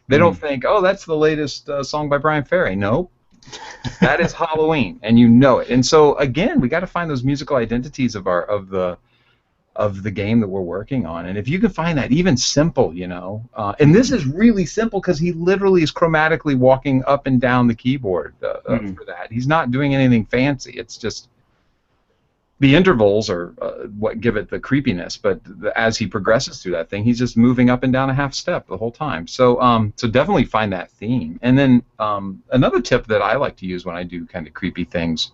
A: They don't think, oh, that's the latest song by Brian Ferry. Nope. That is Halloween, and you know it. And so, again, we got to find those musical identities of the game that we're working on. And if you can find that, even simple, you know, and this is really simple because he literally is chromatically walking up and down the keyboard for that. He's not doing anything fancy. It's just the intervals are what give it the creepiness, but as he progresses through that thing, he's just moving up and down a half step the whole time. So so definitely find that theme. And then another tip that I like to use when I do kind of creepy things,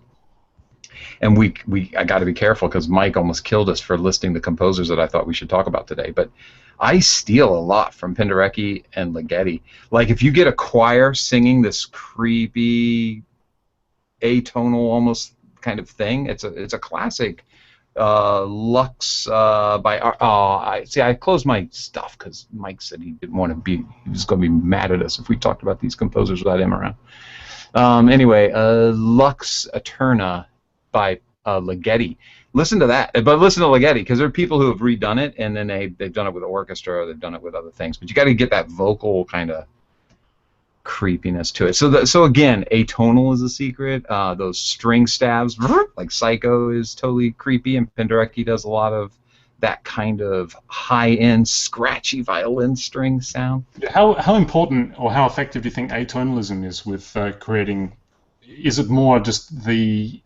A: and I got to be careful because Mike almost killed us for listing the composers that I thought we should talk about today, but I steal a lot from Penderecki and Ligeti. Like if you get a choir singing this creepy atonal almost kind of thing, it's a classic. Lux by I closed my stuff because Mike said he didn't want to be, he was going to be mad at us if we talked about these composers without him around. Anyway, Lux Eterna by Ligeti. Listen to that, but listen to Ligeti, because there are people who have redone it, and then they've done it with the orchestra, or they've done it with other things. But you got to get that vocal kind of creepiness to it. So again, atonal is a secret. Those string stabs, like Psycho, is totally creepy, and Penderecki does a lot of that kind of high-end, scratchy violin string sound.
B: How important or how effective do you think atonalism is with creating? Is it more just the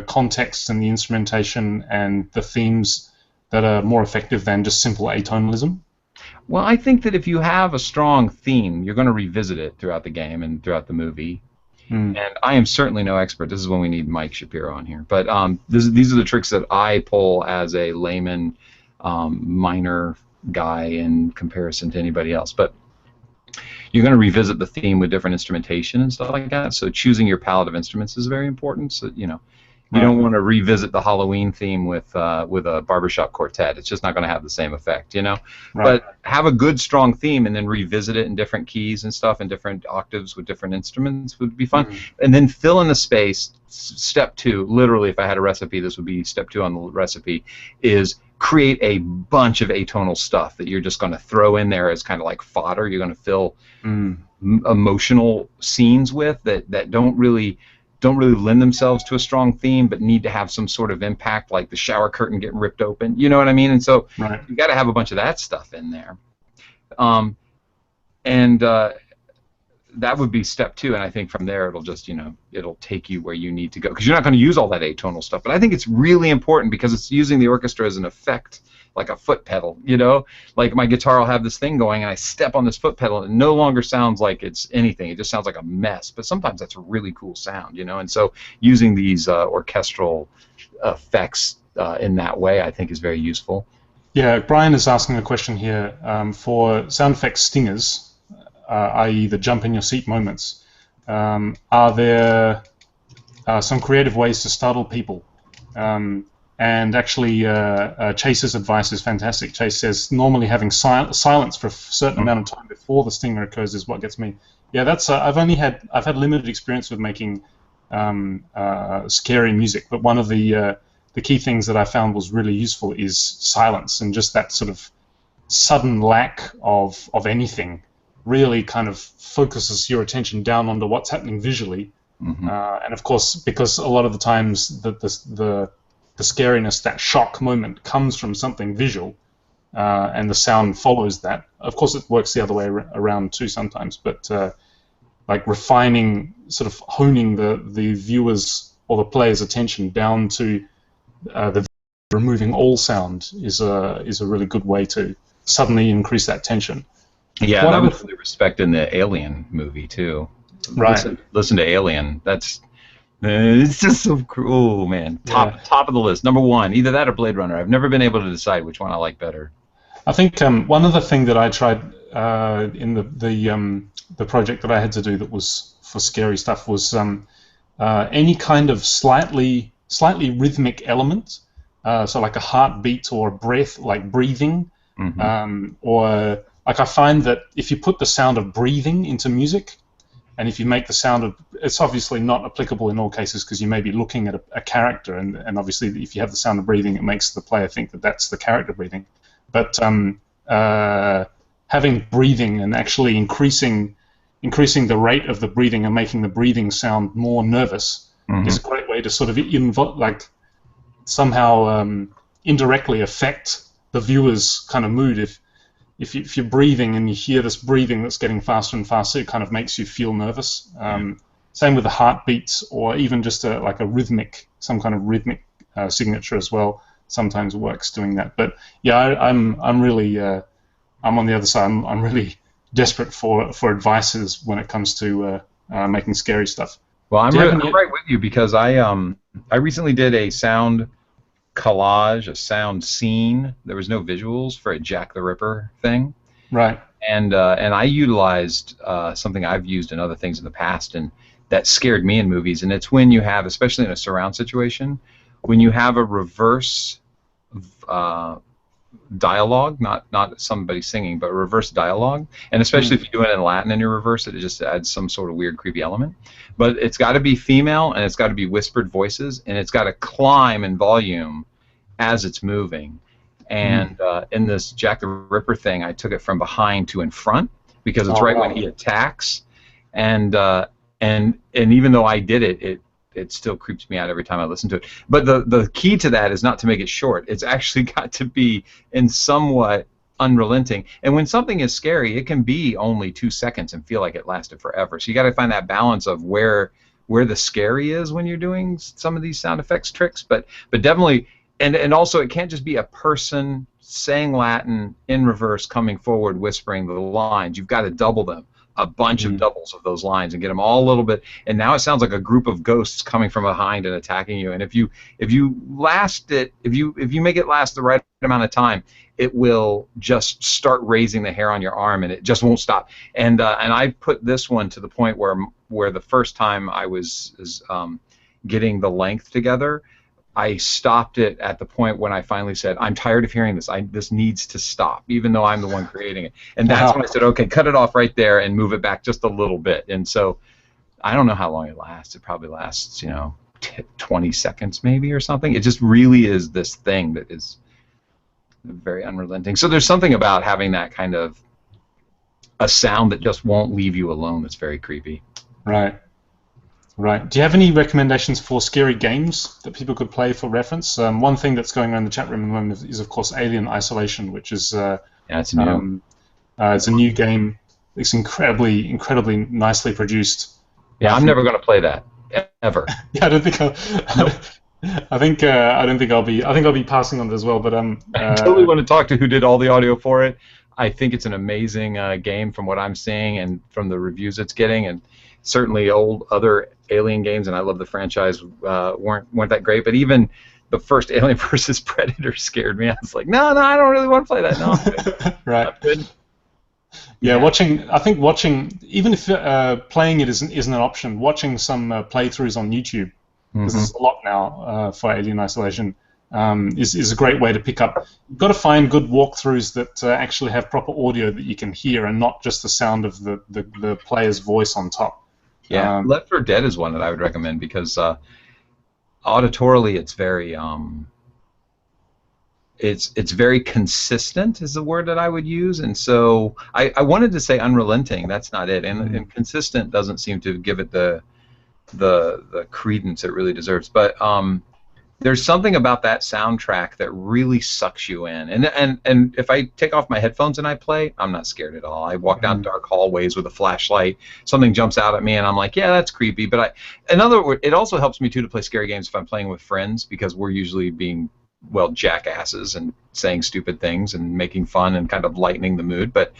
B: context and the instrumentation and the themes that are more effective than just simple atonalism?
A: Well, I think that if you have a strong theme, you're going to revisit it throughout the game and throughout the movie. And I am certainly no expert. This is when we need Mike Shapiro on here. But these are the tricks that I pull as a layman, minor guy in comparison to anybody else. But you're going to revisit the theme with different instrumentation and stuff like that. So choosing your palette of instruments is very important. So, you know, you don't want to revisit the Halloween theme with a barbershop quartet. It's just not going to have the same effect, you know.
B: Right.
A: But have a good, strong theme, and then revisit it in different keys and stuff, and different octaves with different instruments would be fun. And then fill in the space. Step 2, literally, if I had a recipe, this would be step 2 on the recipe, is create a bunch of atonal stuff that you're just going to throw in there as kind of like fodder. You're going to fill emotional scenes with that don't really don't really lend themselves to a strong theme, but need to have some sort of impact, like the shower curtain getting ripped open. You know what I mean? And so
B: Right.
A: you got to have a bunch of that stuff in there. Um, and that would be step two, and I think from there it'll just, it'll take you where you need to go, because you're not going to use all that atonal stuff. But I think it's really important because it's using the orchestra as an effect, like a foot pedal. Like my guitar will have this thing going, and I step on this foot pedal, and it no longer sounds like it's anything. It just sounds like a mess. But sometimes that's a really cool sound, And so using these orchestral effects in that way, I think, is very useful.
B: Yeah, Brian is asking a question here for sound effects stingers, i.e. the jump in your seat moments. Are there some creative ways to startle people? And actually, Chase's advice is fantastic. Chase says normally having silence for a certain amount of time before the stinger occurs is what gets me. Yeah, that's. I've had limited experience with making scary music, but one of the key things that I found was really useful is silence, and just that sort of sudden lack of anything really kind of focuses your attention down onto what's happening visually.
A: Mm-hmm.
B: And of course, because a lot of the times the scariness, that shock moment, comes from something visual, and the sound follows that. Of course, it works the other way around too sometimes, but like refining, sort of honing the viewer's or the player's attention down to the removing all sound is a really good way to suddenly increase that tension.
A: Yeah, that was really respect in the Alien movie too.
B: Right.
A: Listen to Alien. It's just so cool, man. Top of the list. Number one, either that or Blade Runner. I've never been able to decide which one I like better.
B: I think one other thing that I tried in the project that I had to do that was for scary stuff was any kind of slightly rhythmic element, so like a heartbeat or a breath, like breathing, or like I find that if you put the sound of breathing into music, and if you make the sound of, it's obviously not applicable in all cases because you may be looking at a character, and obviously if you have the sound of breathing, it makes the player think that that's the character breathing. But having breathing and actually increasing the rate of the breathing and making the breathing sound more nervous is a great way to sort of somehow indirectly affect the viewer's kind of mood. If you're breathing and you hear this breathing that's getting faster and faster, it kind of makes you feel nervous. Same with the heartbeats, or even just some kind of rhythmic signature as well. Sometimes works doing that. But yeah, I'm really I'm on the other side. I'm really desperate for advices when it comes to making scary stuff.
A: Well, I'm right with you, because I recently did a sound collage, a sound scene. There was no visuals for a Jack the Ripper thing.
B: Right.
A: And I utilized something I've used in other things in the past, and that scared me in movies. And it's when you have, especially in a surround situation, when you have a reverse dialogue, not somebody singing, but reverse dialogue. And especially if you do it in Latin and you reverse it, it just adds some sort of weird, creepy element. But it's got to be female, and it's got to be whispered voices, and it's got to climb in volume as it's moving. And in this Jack the Ripper thing, I took it from behind to in front, because it's right when he attacks. And even though I did it still creeps me out every time I listen to it. But the key to that is not to make it short. It's actually got to be in somewhat unrelenting. And when something is scary, it can be only 2 seconds and feel like it lasted forever. So you got to find that balance of where the scary is when you're doing some of these sound effects tricks. But definitely, and also it can't just be a person saying Latin in reverse, coming forward, whispering the lines. You've got to double them. A bunch of doubles of those lines and get them all a little bit, and now it sounds like a group of ghosts coming from behind and attacking you. And if you make it last the right amount of time, it will just start raising the hair on your arm, and it just won't stop. And I put this one to the point where the first time I was getting the length together, I stopped it at the point when I finally said, I'm tired of hearing this. This needs to stop, even though I'm the one creating it. And that's when I said, okay, cut it off right there and move it back just a little bit. And so I don't know how long it lasts. It probably lasts, 20 seconds maybe or something. It just really is this thing that is very unrelenting. So there's something about having that kind of a sound that just won't leave you alone that's very creepy.
B: Right. Right. Do you have any recommendations for scary games that people could play for reference? One thing that's going on in the chat room at the moment is of course, Alien Isolation, which is
A: Yeah, it's new.
B: um, it's a new game. It's incredibly nicely produced.
A: Yeah, I'm
B: From
A: never going to play that ever.
B: yeah, I don't think
A: Nope.
B: I don't think I'll be. I think I'll be passing on it as well. But
A: I totally want to talk to who did all the audio for it. I think it's an amazing game from what I'm seeing and from the reviews it's getting, and certainly old other Alien games, and I love the franchise, weren't that great. But even the first Alien versus Predator scared me. I was like, no, I don't really want to play that. No, I'm good.
B: right.
A: I'm good.
B: Yeah,
A: Yeah.
B: I think watching, even if playing it isn't an option, watching some playthroughs on YouTube, because
A: Hmm.
B: there's a lot now for Alien Isolation, is a great way to pick up. You've got to find good walkthroughs that actually have proper audio that you can hear and not just the sound of the player's voice on top.
A: Yeah. Left 4 Dead is one that I would recommend because auditorily it's very consistent is the word that I would use, and so I wanted to say unrelenting. That's not it, and consistent doesn't seem to give it the credence it really deserves. But there's something about that soundtrack that really sucks you in, and if I take off my headphones and I play, I'm not scared at all. I walk down dark hallways with a flashlight, something jumps out at me, and I'm like, yeah, that's creepy. But in other words, it also helps me too to play scary games if I'm playing with friends because we're usually being jackasses and saying stupid things and making fun and kind of lightening the mood. But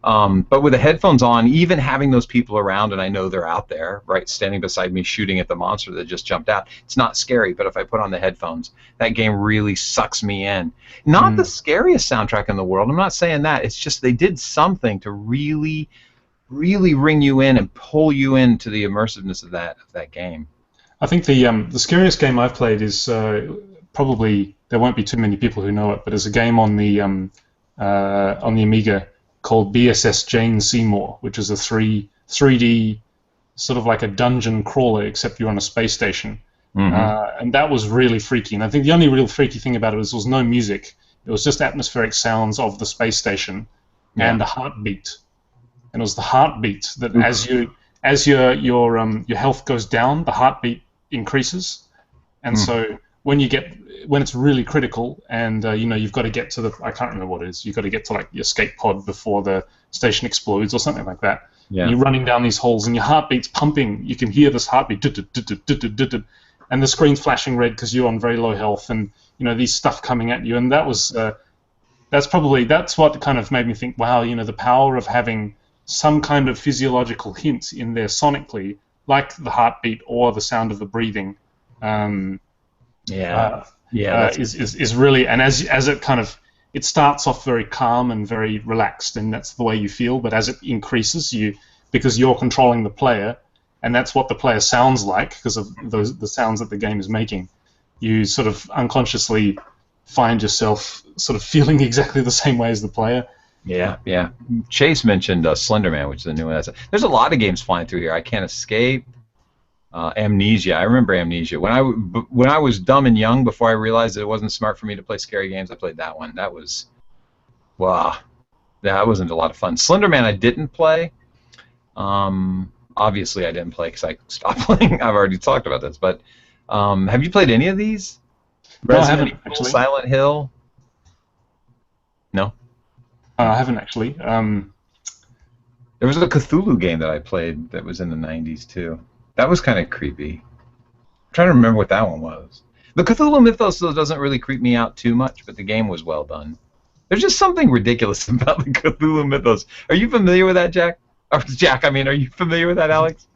A: with the headphones on, even having those people around and I know they're out there, right, standing beside me shooting at the monster that just jumped out, it's not scary. But if I put on the headphones, that game really sucks me in. Not the scariest soundtrack in the world. I'm not saying that. It's just they did something to really, really ring you in and pull you into the immersiveness of that game.
B: I think the scariest game I've played is probably there won't be too many people who know it, but it's a game on the Amiga called BSS Jane Seymour, which is a 3D sort of like a dungeon crawler, except you're on a space station. And that was really freaky. And I think the only real freaky thing about it was there was no music. It was just atmospheric sounds of the space station and a heartbeat. And it was the heartbeat that as your health goes down, the heartbeat increases. And so when it's really critical and you've got to get to I can't remember what it is, you've got to get to like your escape pod before the station explodes or something like that.
A: Yeah.
B: And you're running down these holes and your heartbeat's pumping. You can hear this heartbeat, and the screen's flashing red because you're on very low health, and these stuff coming at you. And that's what kind of made me think, wow, the power of having some kind of physiological hint in there sonically, like the heartbeat or the sound of the breathing. Is really, and as it kind of, it starts off very calm and very relaxed, and that's the way you feel. But as it increases, because you're controlling the player, and that's what the player sounds like because of the sounds that the game is making, you sort of unconsciously find yourself sort of feeling exactly the same way as the player.
A: Yeah. Chase mentioned Slender Man, which is a new one. There's a lot of games flying through here. I Can't Escape. Amnesia. I remember Amnesia. When I was dumb and young, before I realized that it wasn't smart for me to play scary games, I played that one. That was, wow. That wasn't a lot of fun. Slender Man I didn't play. Obviously I didn't play because I stopped playing. I've already talked about this. But have you played any of these?
B: No, I
A: Resident
B: haven't
A: Evil,
B: actually.
A: Silent Hill? No?
B: I haven't actually.
A: There was a Cthulhu game that I played that was in the 90s too. That was kind of creepy. I'm trying to remember what that one was. The Cthulhu mythos though doesn't really creep me out too much, but the game was well done. There's just something ridiculous about the Cthulhu mythos. Are you familiar with that, Jack? Or Jack, I mean, are you familiar with that, Alex?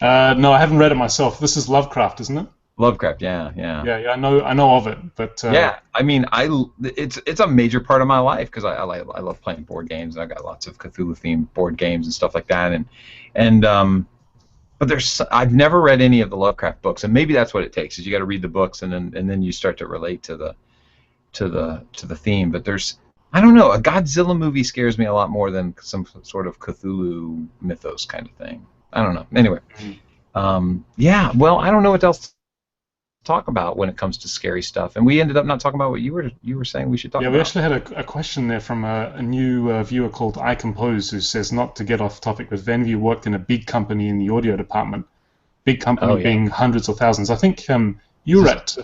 B: No, I haven't read it myself. This is Lovecraft, isn't it?
A: Lovecraft, yeah.
B: Yeah, I know of it, but
A: yeah, I mean, it's a major part of my life because I love playing board games. And I've got lots of Cthulhu themed board games and stuff like that, but I've never read any of the Lovecraft books, and maybe that's what it takes. Is you got to read the books, and then you start to relate to the theme. But I don't know, a Godzilla movie scares me a lot more than some sort of Cthulhu mythos kind of thing. I don't know. Anyway, yeah. Well, I don't know what else to talk about when it comes to scary stuff, and we ended up not talking about what you were saying we should talk about.
B: Yeah, we actually had a question there from a new viewer called I Compose, who says, not to get off topic, but Venview worked in a big company in the audio department. big company
A: Oh yeah.
B: being hundreds or thousands. I think you were at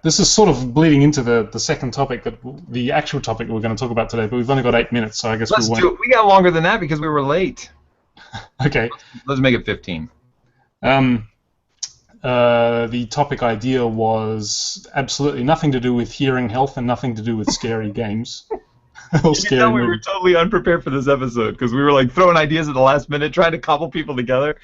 B: this is sort of bleeding into the second topic, the actual topic we're going to talk about today, but we've only got 8 minutes, so I guess we
A: Let's
B: won't.
A: do it. We got longer than that because we were late.
B: Okay.
A: Let's make it 15.
B: The topic idea was absolutely nothing to do with hearing health and nothing to do with scary games or
A: You
B: scary
A: know we were
B: movies.
A: totally unprepared for this episode because we were like throwing ideas at the last minute, trying to cobble people together.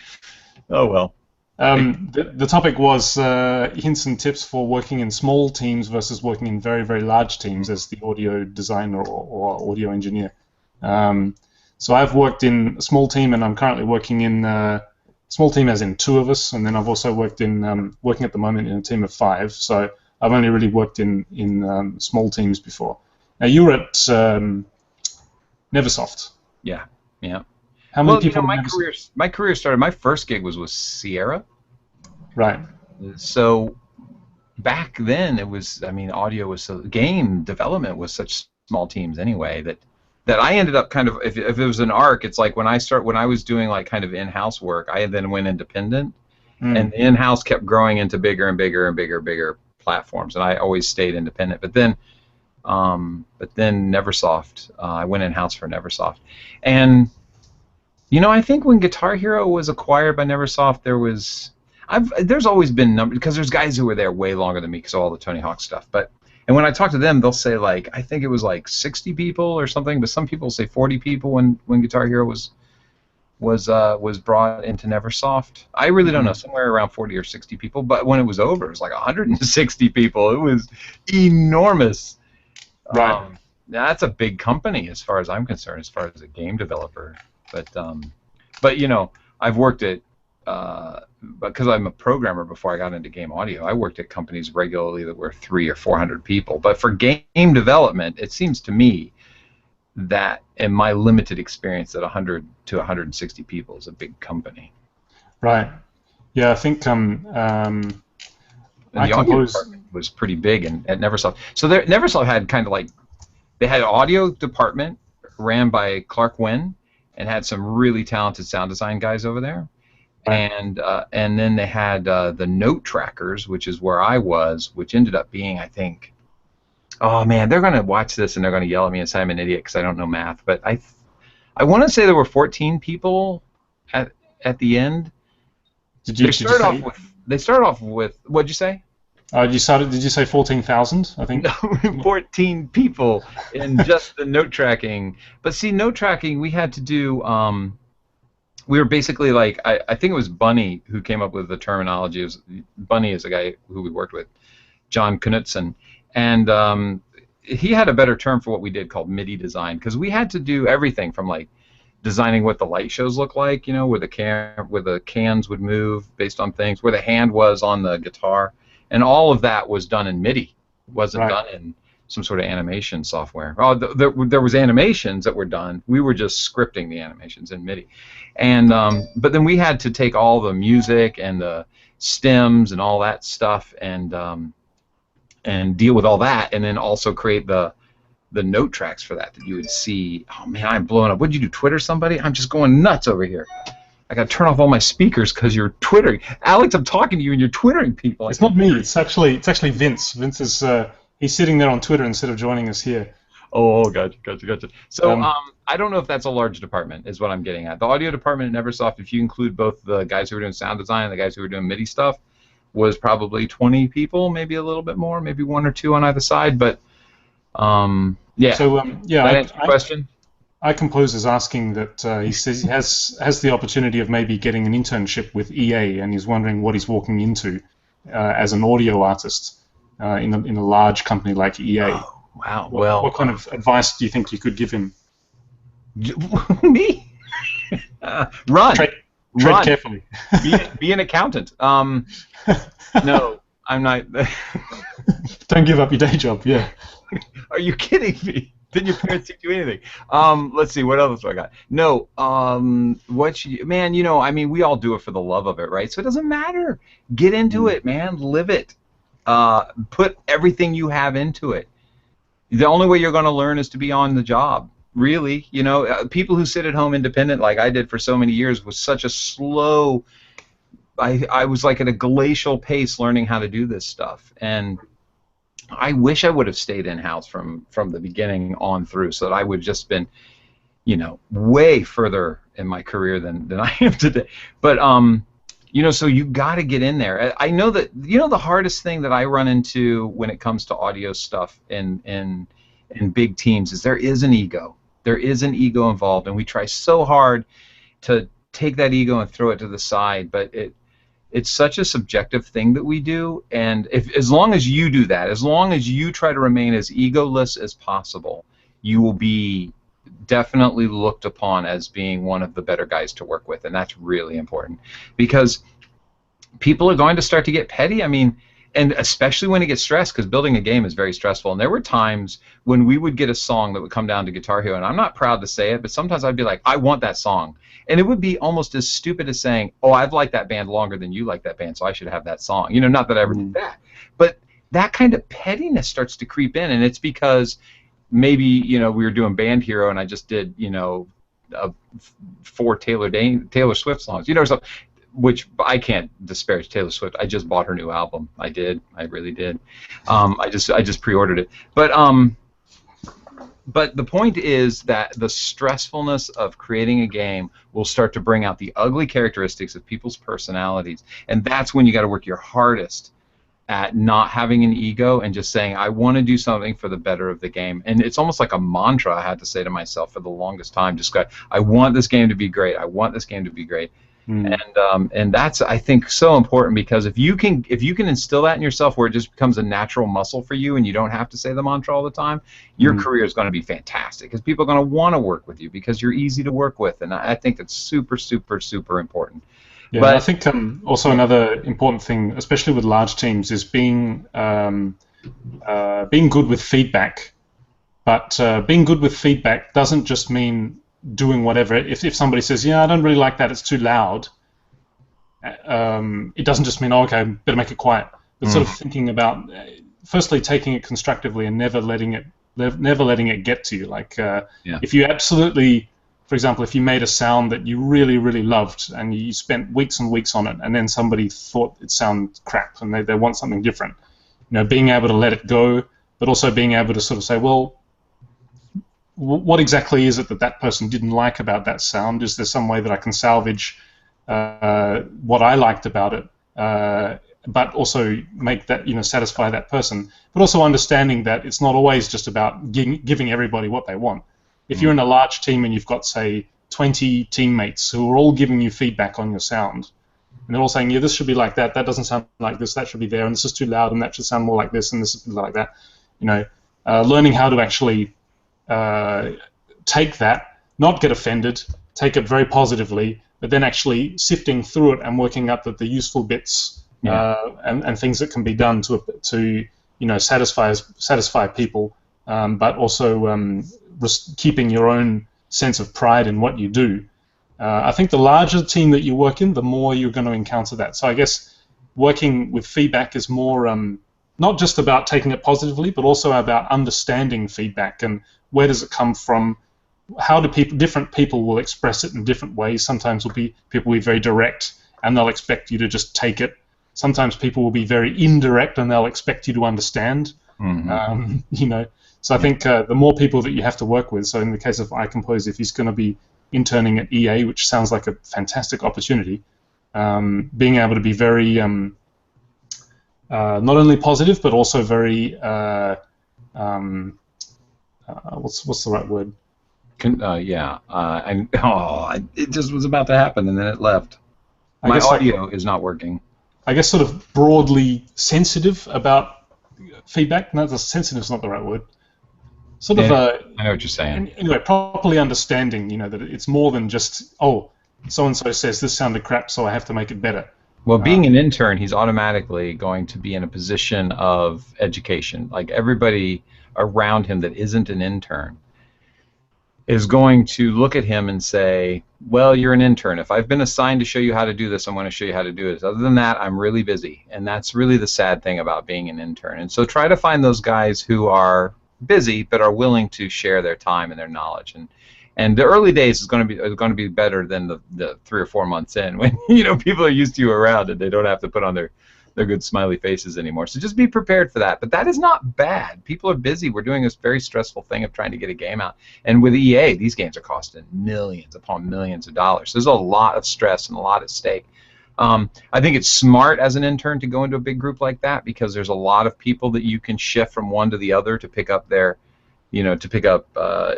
A: Oh well.
B: The topic was hints and tips for working in small teams versus working in very, very large teams as the audio designer or audio engineer. So I've worked in a small team, and I'm currently working in small team as in 2 of us, and then I've also worked in working at the moment in a team of 5. So I've only really worked in small teams before. Now you were at Neversoft.
A: Yeah. Yeah.
B: How many
A: Well, you know,
B: people?
A: my career started. My first gig was with Sierra.
B: Right.
A: So back then, it was. I mean, audio was so. Game development was such small teams anyway that I ended up kind of. If it was an arc, it's like when I was doing like kind of in-house work, I then went independent, and the in-house kept growing into bigger and bigger and bigger platforms, and I always stayed independent. But then Neversoft, I went in-house for Neversoft, and you know, I think when Guitar Hero was acquired by Neversoft, there's always been numbers because there's guys who were there way longer than me because of all the Tony Hawk stuff. And when I talk to them, they'll say like I think it was like 60 people or something, but some people say 40 people when Guitar Hero was brought into Neversoft. I really don't know, somewhere around 40 or 60 people. But when it was over, it was like 160 people. It was enormous.
B: Right.
A: That's a big company as far as I'm concerned, as far as a game developer. But you know, I've worked at because I'm a programmer before I got into game audio. I worked at companies regularly that were 300 or 400 people. But for game development, it seems to me that in my limited experience that 100 to 160 people is a big company.
B: Right. Yeah, I think
A: And the audio department was pretty big at Neversoft. So Neversoft had kind of like they had an audio department ran by Clark Wynn and had some really talented sound design guys over there.
B: Right.
A: And then they had the note trackers, which is where I was, which ended up being, I think, oh man, they're going to watch this and they're going to yell at me and say I'm an idiot because I don't know math. But I want to say there were 14 people at the end. They started off with what'd you say?
B: Did you say 14,000? I think.
A: No, 14 people in just the note tracking. But see, note tracking, we had to do. We were basically like I think it was Bunny who came up with the terminology. Bunny is a guy who we worked with, John Knutson, and he had a better term for what we did called MIDI design because we had to do everything from like designing what the light shows look like, you know, where the cans would move based on things, where the hand was on the guitar. And all of that was done in MIDI. It wasn't done in some sort of animation software. Oh, there was animations that were done. We were just scripting the animations in MIDI. And but then we had to take all the music and the stems and all that stuff and deal with all that, and then also create the note tracks for that you would see. Oh man, I'm blowing up. What did you do? Twitter somebody? I'm just going nuts over here. I got to turn off all my speakers because you're twittering. Alex, I'm talking to you and you're twittering people.
B: It's not me. It's actually Vince. Vince is he's sitting there on Twitter instead of joining us here.
A: Oh, gotcha. So I don't know if that's a large department is what I'm getting at. The audio department at Neversoft, if you include both the guys who were doing sound design and the guys who were doing MIDI stuff, was probably 20 people, maybe a little bit more, maybe 1 or 2 on either side. But yeah.
B: So
A: yeah, that answer your question.
B: iCompose is asking that he says he has the opportunity of maybe getting an internship with EA, and he's wondering what he's walking into as an audio artist in a large company like EA.
A: Oh, wow. What
B: kind of advice do you think you could give him?
A: Me? Run.
B: Tread carefully.
A: Be an accountant. No, I'm not.
B: Don't give up your day job. Yeah.
A: Are you kidding me? Didn't your parents teach you anything? Let's see, what else do I got? No, man, you know, I mean, we all do it for the love of it, right? So it doesn't matter. Get into it, man. Live it. Put everything you have into it. The only way you're going to learn is to be on the job, really. You know, people who sit at home independent like I did for so many years was such a slow I was like at a glacial pace learning how to do this stuff, and I wish I would have stayed in house from the beginning on through, so that I would have just been, way further in my career than I am today. But so you got to get in there. I know that the hardest thing that I run into when it comes to audio stuff in big teams is there is an ego. There is an ego involved, and we try so hard to take that ego and throw it to the side, but it's such a subjective thing that we do, and as long as you do that, as long as you try to remain as egoless as possible, you will be definitely looked upon as being one of the better guys to work with, and that's really important, because people are going to start to get petty. I mean, and especially when it gets stressed, because building a game is very stressful. And there were times when we would get a song that would come down to Guitar Hero, and I'm not proud to say it, but sometimes I'd be like, I want that song. And it would be almost as stupid as saying, oh, I've liked that band longer than you like that band, so I should have that song. Not that I ever did that. But that kind of pettiness starts to creep in, and it's because maybe, we were doing Band Hero, and I just did, 4 Taylor Swift songs, or something. Which I can't disparage Taylor Swift. I just bought her new album. I did. I really did. I just pre-ordered it. But the point is that the stressfulness of creating a game will start to bring out the ugly characteristics of people's personalities, and that's when you got to work your hardest at not having an ego and just saying, I want to do something for the better of the game. And it's almost like a mantra I had to say to myself for the longest time. Just go, I want this game to be great. I want this game to be great. And that's, I think, so important, because if you can instill that in yourself where it just becomes a natural muscle for you and you don't have to say the mantra all the time, your career is going to be fantastic, because people are going to want to work with you because you're easy to work with, and I think that's super, super, super important.
B: Yeah, but I think also another important thing, especially with large teams, is being good with feedback. But being good with feedback doesn't just mean doing whatever. If somebody says, yeah, I don't really like that, it's too loud, it doesn't just mean, oh, okay, better make it quiet. But sort of thinking about, firstly, taking it constructively and never letting it get to you. Like, if you absolutely, for example, if you made a sound that you really, really loved and you spent weeks and weeks on it, and then somebody thought it sounded crap and they want something different, being able to let it go, but also being able to sort of say, well, what exactly is it that person didn't like about that sound? Is there some way that I can salvage what I liked about it, but also make that, satisfy that person? But also understanding that it's not always just about giving everybody what they want. If you're in a large team and you've got, say, 20 teammates who are all giving you feedback on your sound, and they're all saying, yeah, this should be like that, that doesn't sound like this, that should be there, and this is too loud, and that should sound more like this, and this is like that. Learning how to actually take that, not get offended, take it very positively, but then actually sifting through it and working up the useful bits and things that can be done to satisfy people, but also keeping your own sense of pride in what you do. I think the larger team that you work in, the more you're going to encounter that. So I guess working with feedback is more not just about taking it positively, but also about understanding feedback and where does it come from. How do different people will express it in different ways. Sometimes people will be very direct and they'll expect you to just take it. Sometimes people will be very indirect and they'll expect you to understand. So I think the more people that you have to work with, so in the case of iCompose, if he's going to be interning at EA, which sounds like a fantastic opportunity, being able to be very not only positive but also very what's the right word?
A: It just was about to happen and then it left. My audio is not working.
B: I guess sort of broadly sensitive about feedback. No, sensitive is not the right word. Sort of.
A: I know what you're saying.
B: Anyway, properly understanding, that it's more than just, oh, so and so says this sounded crap, so I have to make it better.
A: Well, being an intern, he's automatically going to be in a position of education. Like everybody around him that isn't an intern is going to look at him and say, well, you're an intern. If I've been assigned to show you how to do this, I'm going to show you how to do this. Other than that, I'm really busy. And that's really the sad thing about being an intern. And so try to find those guys who are busy but are willing to share their time and their knowledge. And the early days is going to be better than the 3 or 4 months in when people are used to you around and they don't have to put on their good smiley faces anymore. So just be prepared for that. But that is not bad. People are busy. We're doing this very stressful thing of trying to get a game out. And with EA, these games are costing millions upon millions of dollars. There's a lot of stress and a lot at stake. I think it's smart as an intern to go into a big group like that because there's a lot of people that you can shift from one to the other to pick up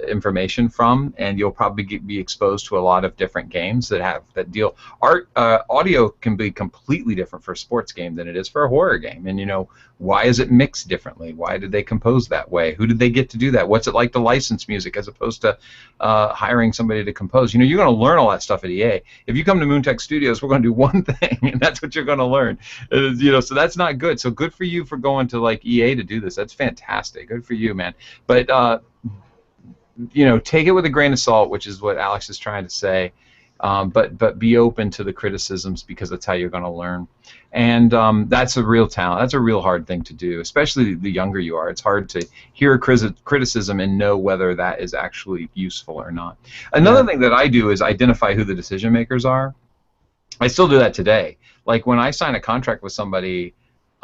A: information from, and you'll probably be exposed to a lot of different games that deal. Audio can be completely different for a sports game than it is for a horror game, and why is it mixed differently? Why did they compose that way? Who did they get to do that? What's it like to license music as opposed to hiring somebody to compose? You're going to learn all that stuff at EA. If you come to Moontech Studios, we're going to do one thing, and that's what you're going to learn. So that's not good. So good for you for going to like EA to do this. That's fantastic. Good for you, man. But take it with a grain of salt, which is what Alex is trying to say. But be open to the criticisms because that's how you're going to learn. And that's a real talent. That's a real hard thing to do, especially the younger you are. It's hard to hear a criticism and know whether that is actually useful or not. Another thing that I do is identify who the decision makers are. I still do that today. Like when I sign a contract with somebody,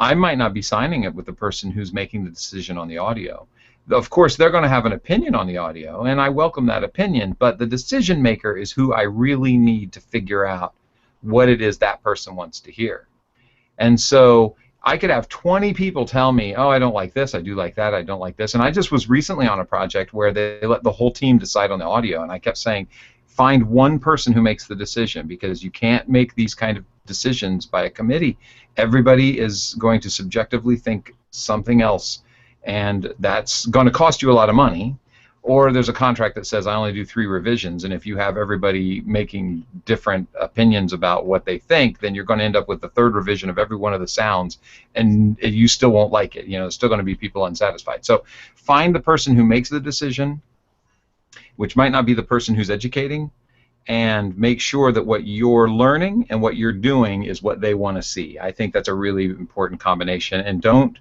A: I might not be signing it with the person who's making the decision on the audio. Of course, they're going to have an opinion on the audio, and I welcome that opinion, but the decision maker is who I really need to figure out what it is that person wants to hear. And so I could have 20 people tell me, oh, I don't like this, I do like that, I don't like this. And I just was recently on a project where they let the whole team decide on the audio, and I kept saying, find one person who makes the decision, because you can't make these kind of decisions by a committee. Everybody is going to subjectively think something else, and that's going to cost you a lot of money. Or there's a contract that says I only do 3 revisions, and if you have everybody making different opinions about what they think, then you're going to end up with the 3rd revision of every one of the sounds, and you still won't like it. There's still going to be people unsatisfied. So find the person who makes the decision, which might not be the person who's educating, and make sure that what you're learning and what you're doing is what they want to see. I think that's a really important combination. And don't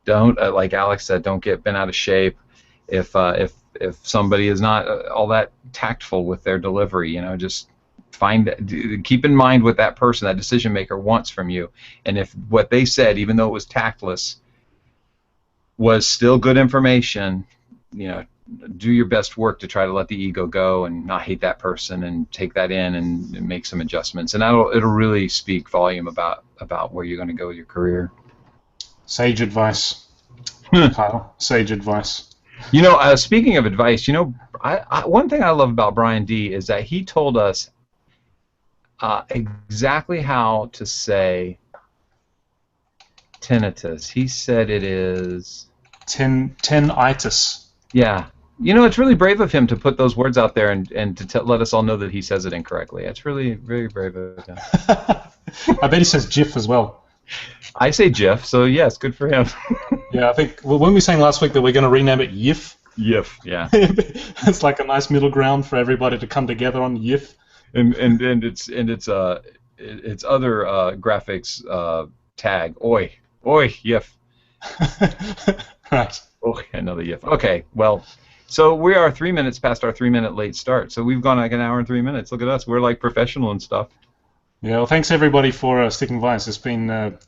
A: like Alex said, don't get bent out of shape if somebody is not all that tactful with their delivery. Just keep in mind what that person, that decision maker, wants from you. And if what they said, even though it was tactless, was still good information, do your best work to try to let the ego go and not hate that person, and take that in and make some adjustments. And it'll really speak volume about where you're going to go with your career.
B: Sage advice, Kyle. Sage advice.
A: Speaking of advice, one thing I love about Brian D is that he told us exactly how to say tinnitus. He said it is tinnitus. Yeah. It's really brave of him to put those words out there and to let us all know that he says it incorrectly. It's really very brave of him.
B: I bet he says GIF as well.
A: I say GIF, so yes, good for him.
B: Yeah, I think. Well, when we were saying last week that we're going to rename it YIF.
A: YIF, yeah.
B: It's like a nice middle ground for everybody to come together on YIF.
A: And it's other graphics tag. Oi, YIF.
B: Right.
A: Oh, another YIF. Okay, well, so we are 3 minutes past our 3-minute late start. So we've gone like an hour and 3 minutes. Look at us. We're like professional and stuff.
B: Yeah, well, thanks everybody for sticking by us. It's been a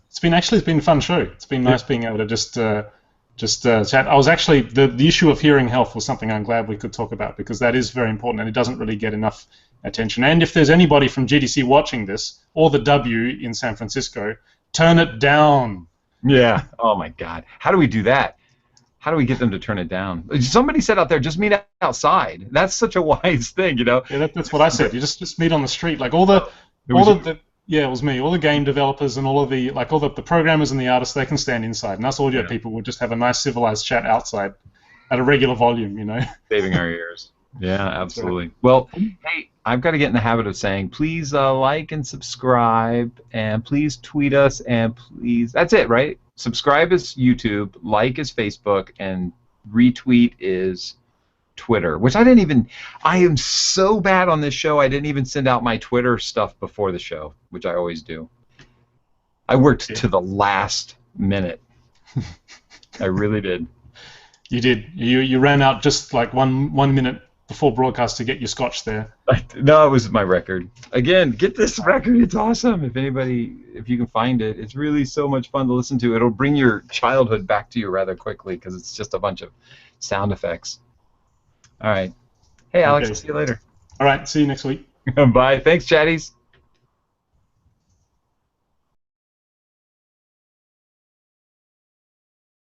B: fun show. It's been nice being able to just chat. I was actually the issue of hearing health was something I'm glad we could talk about, because that is very important and it doesn't really get enough attention. And if there's anybody from GDC watching this, or the W in San Francisco, turn it down.
A: Yeah. Oh my God. How do we do that? How do we get them to turn it down? Somebody said out there, just meet outside. That's such a wise thing, Yeah,
B: that's what I said. You just meet on the street, like it was me. All the game developers and all the programmers and the artists, they can stand inside, and us audio people will just have a nice civilized chat outside at a regular volume,
A: Saving our ears. Yeah, absolutely. Well, hey, I've got to get in the habit of saying, please like and subscribe, and please tweet us, and please, that's it, right? Subscribe is YouTube, like is Facebook, and retweet is Twitter, which I am so bad on this show, I didn't even send out my Twitter stuff before the show, which I always do. I worked to the last minute. I really did.
B: You did. You ran out just like one minute before broadcast to get your scotch there.
A: No, it was my record. Again, get this record. It's awesome. If you can find it, it's really so much fun to listen to. It'll bring your childhood back to you rather quickly because it's just a bunch of sound effects. All right. Hey, Alex,
B: Okay.
A: I'll see you later.
B: All right. See you next week.
A: Bye. Thanks, chatties.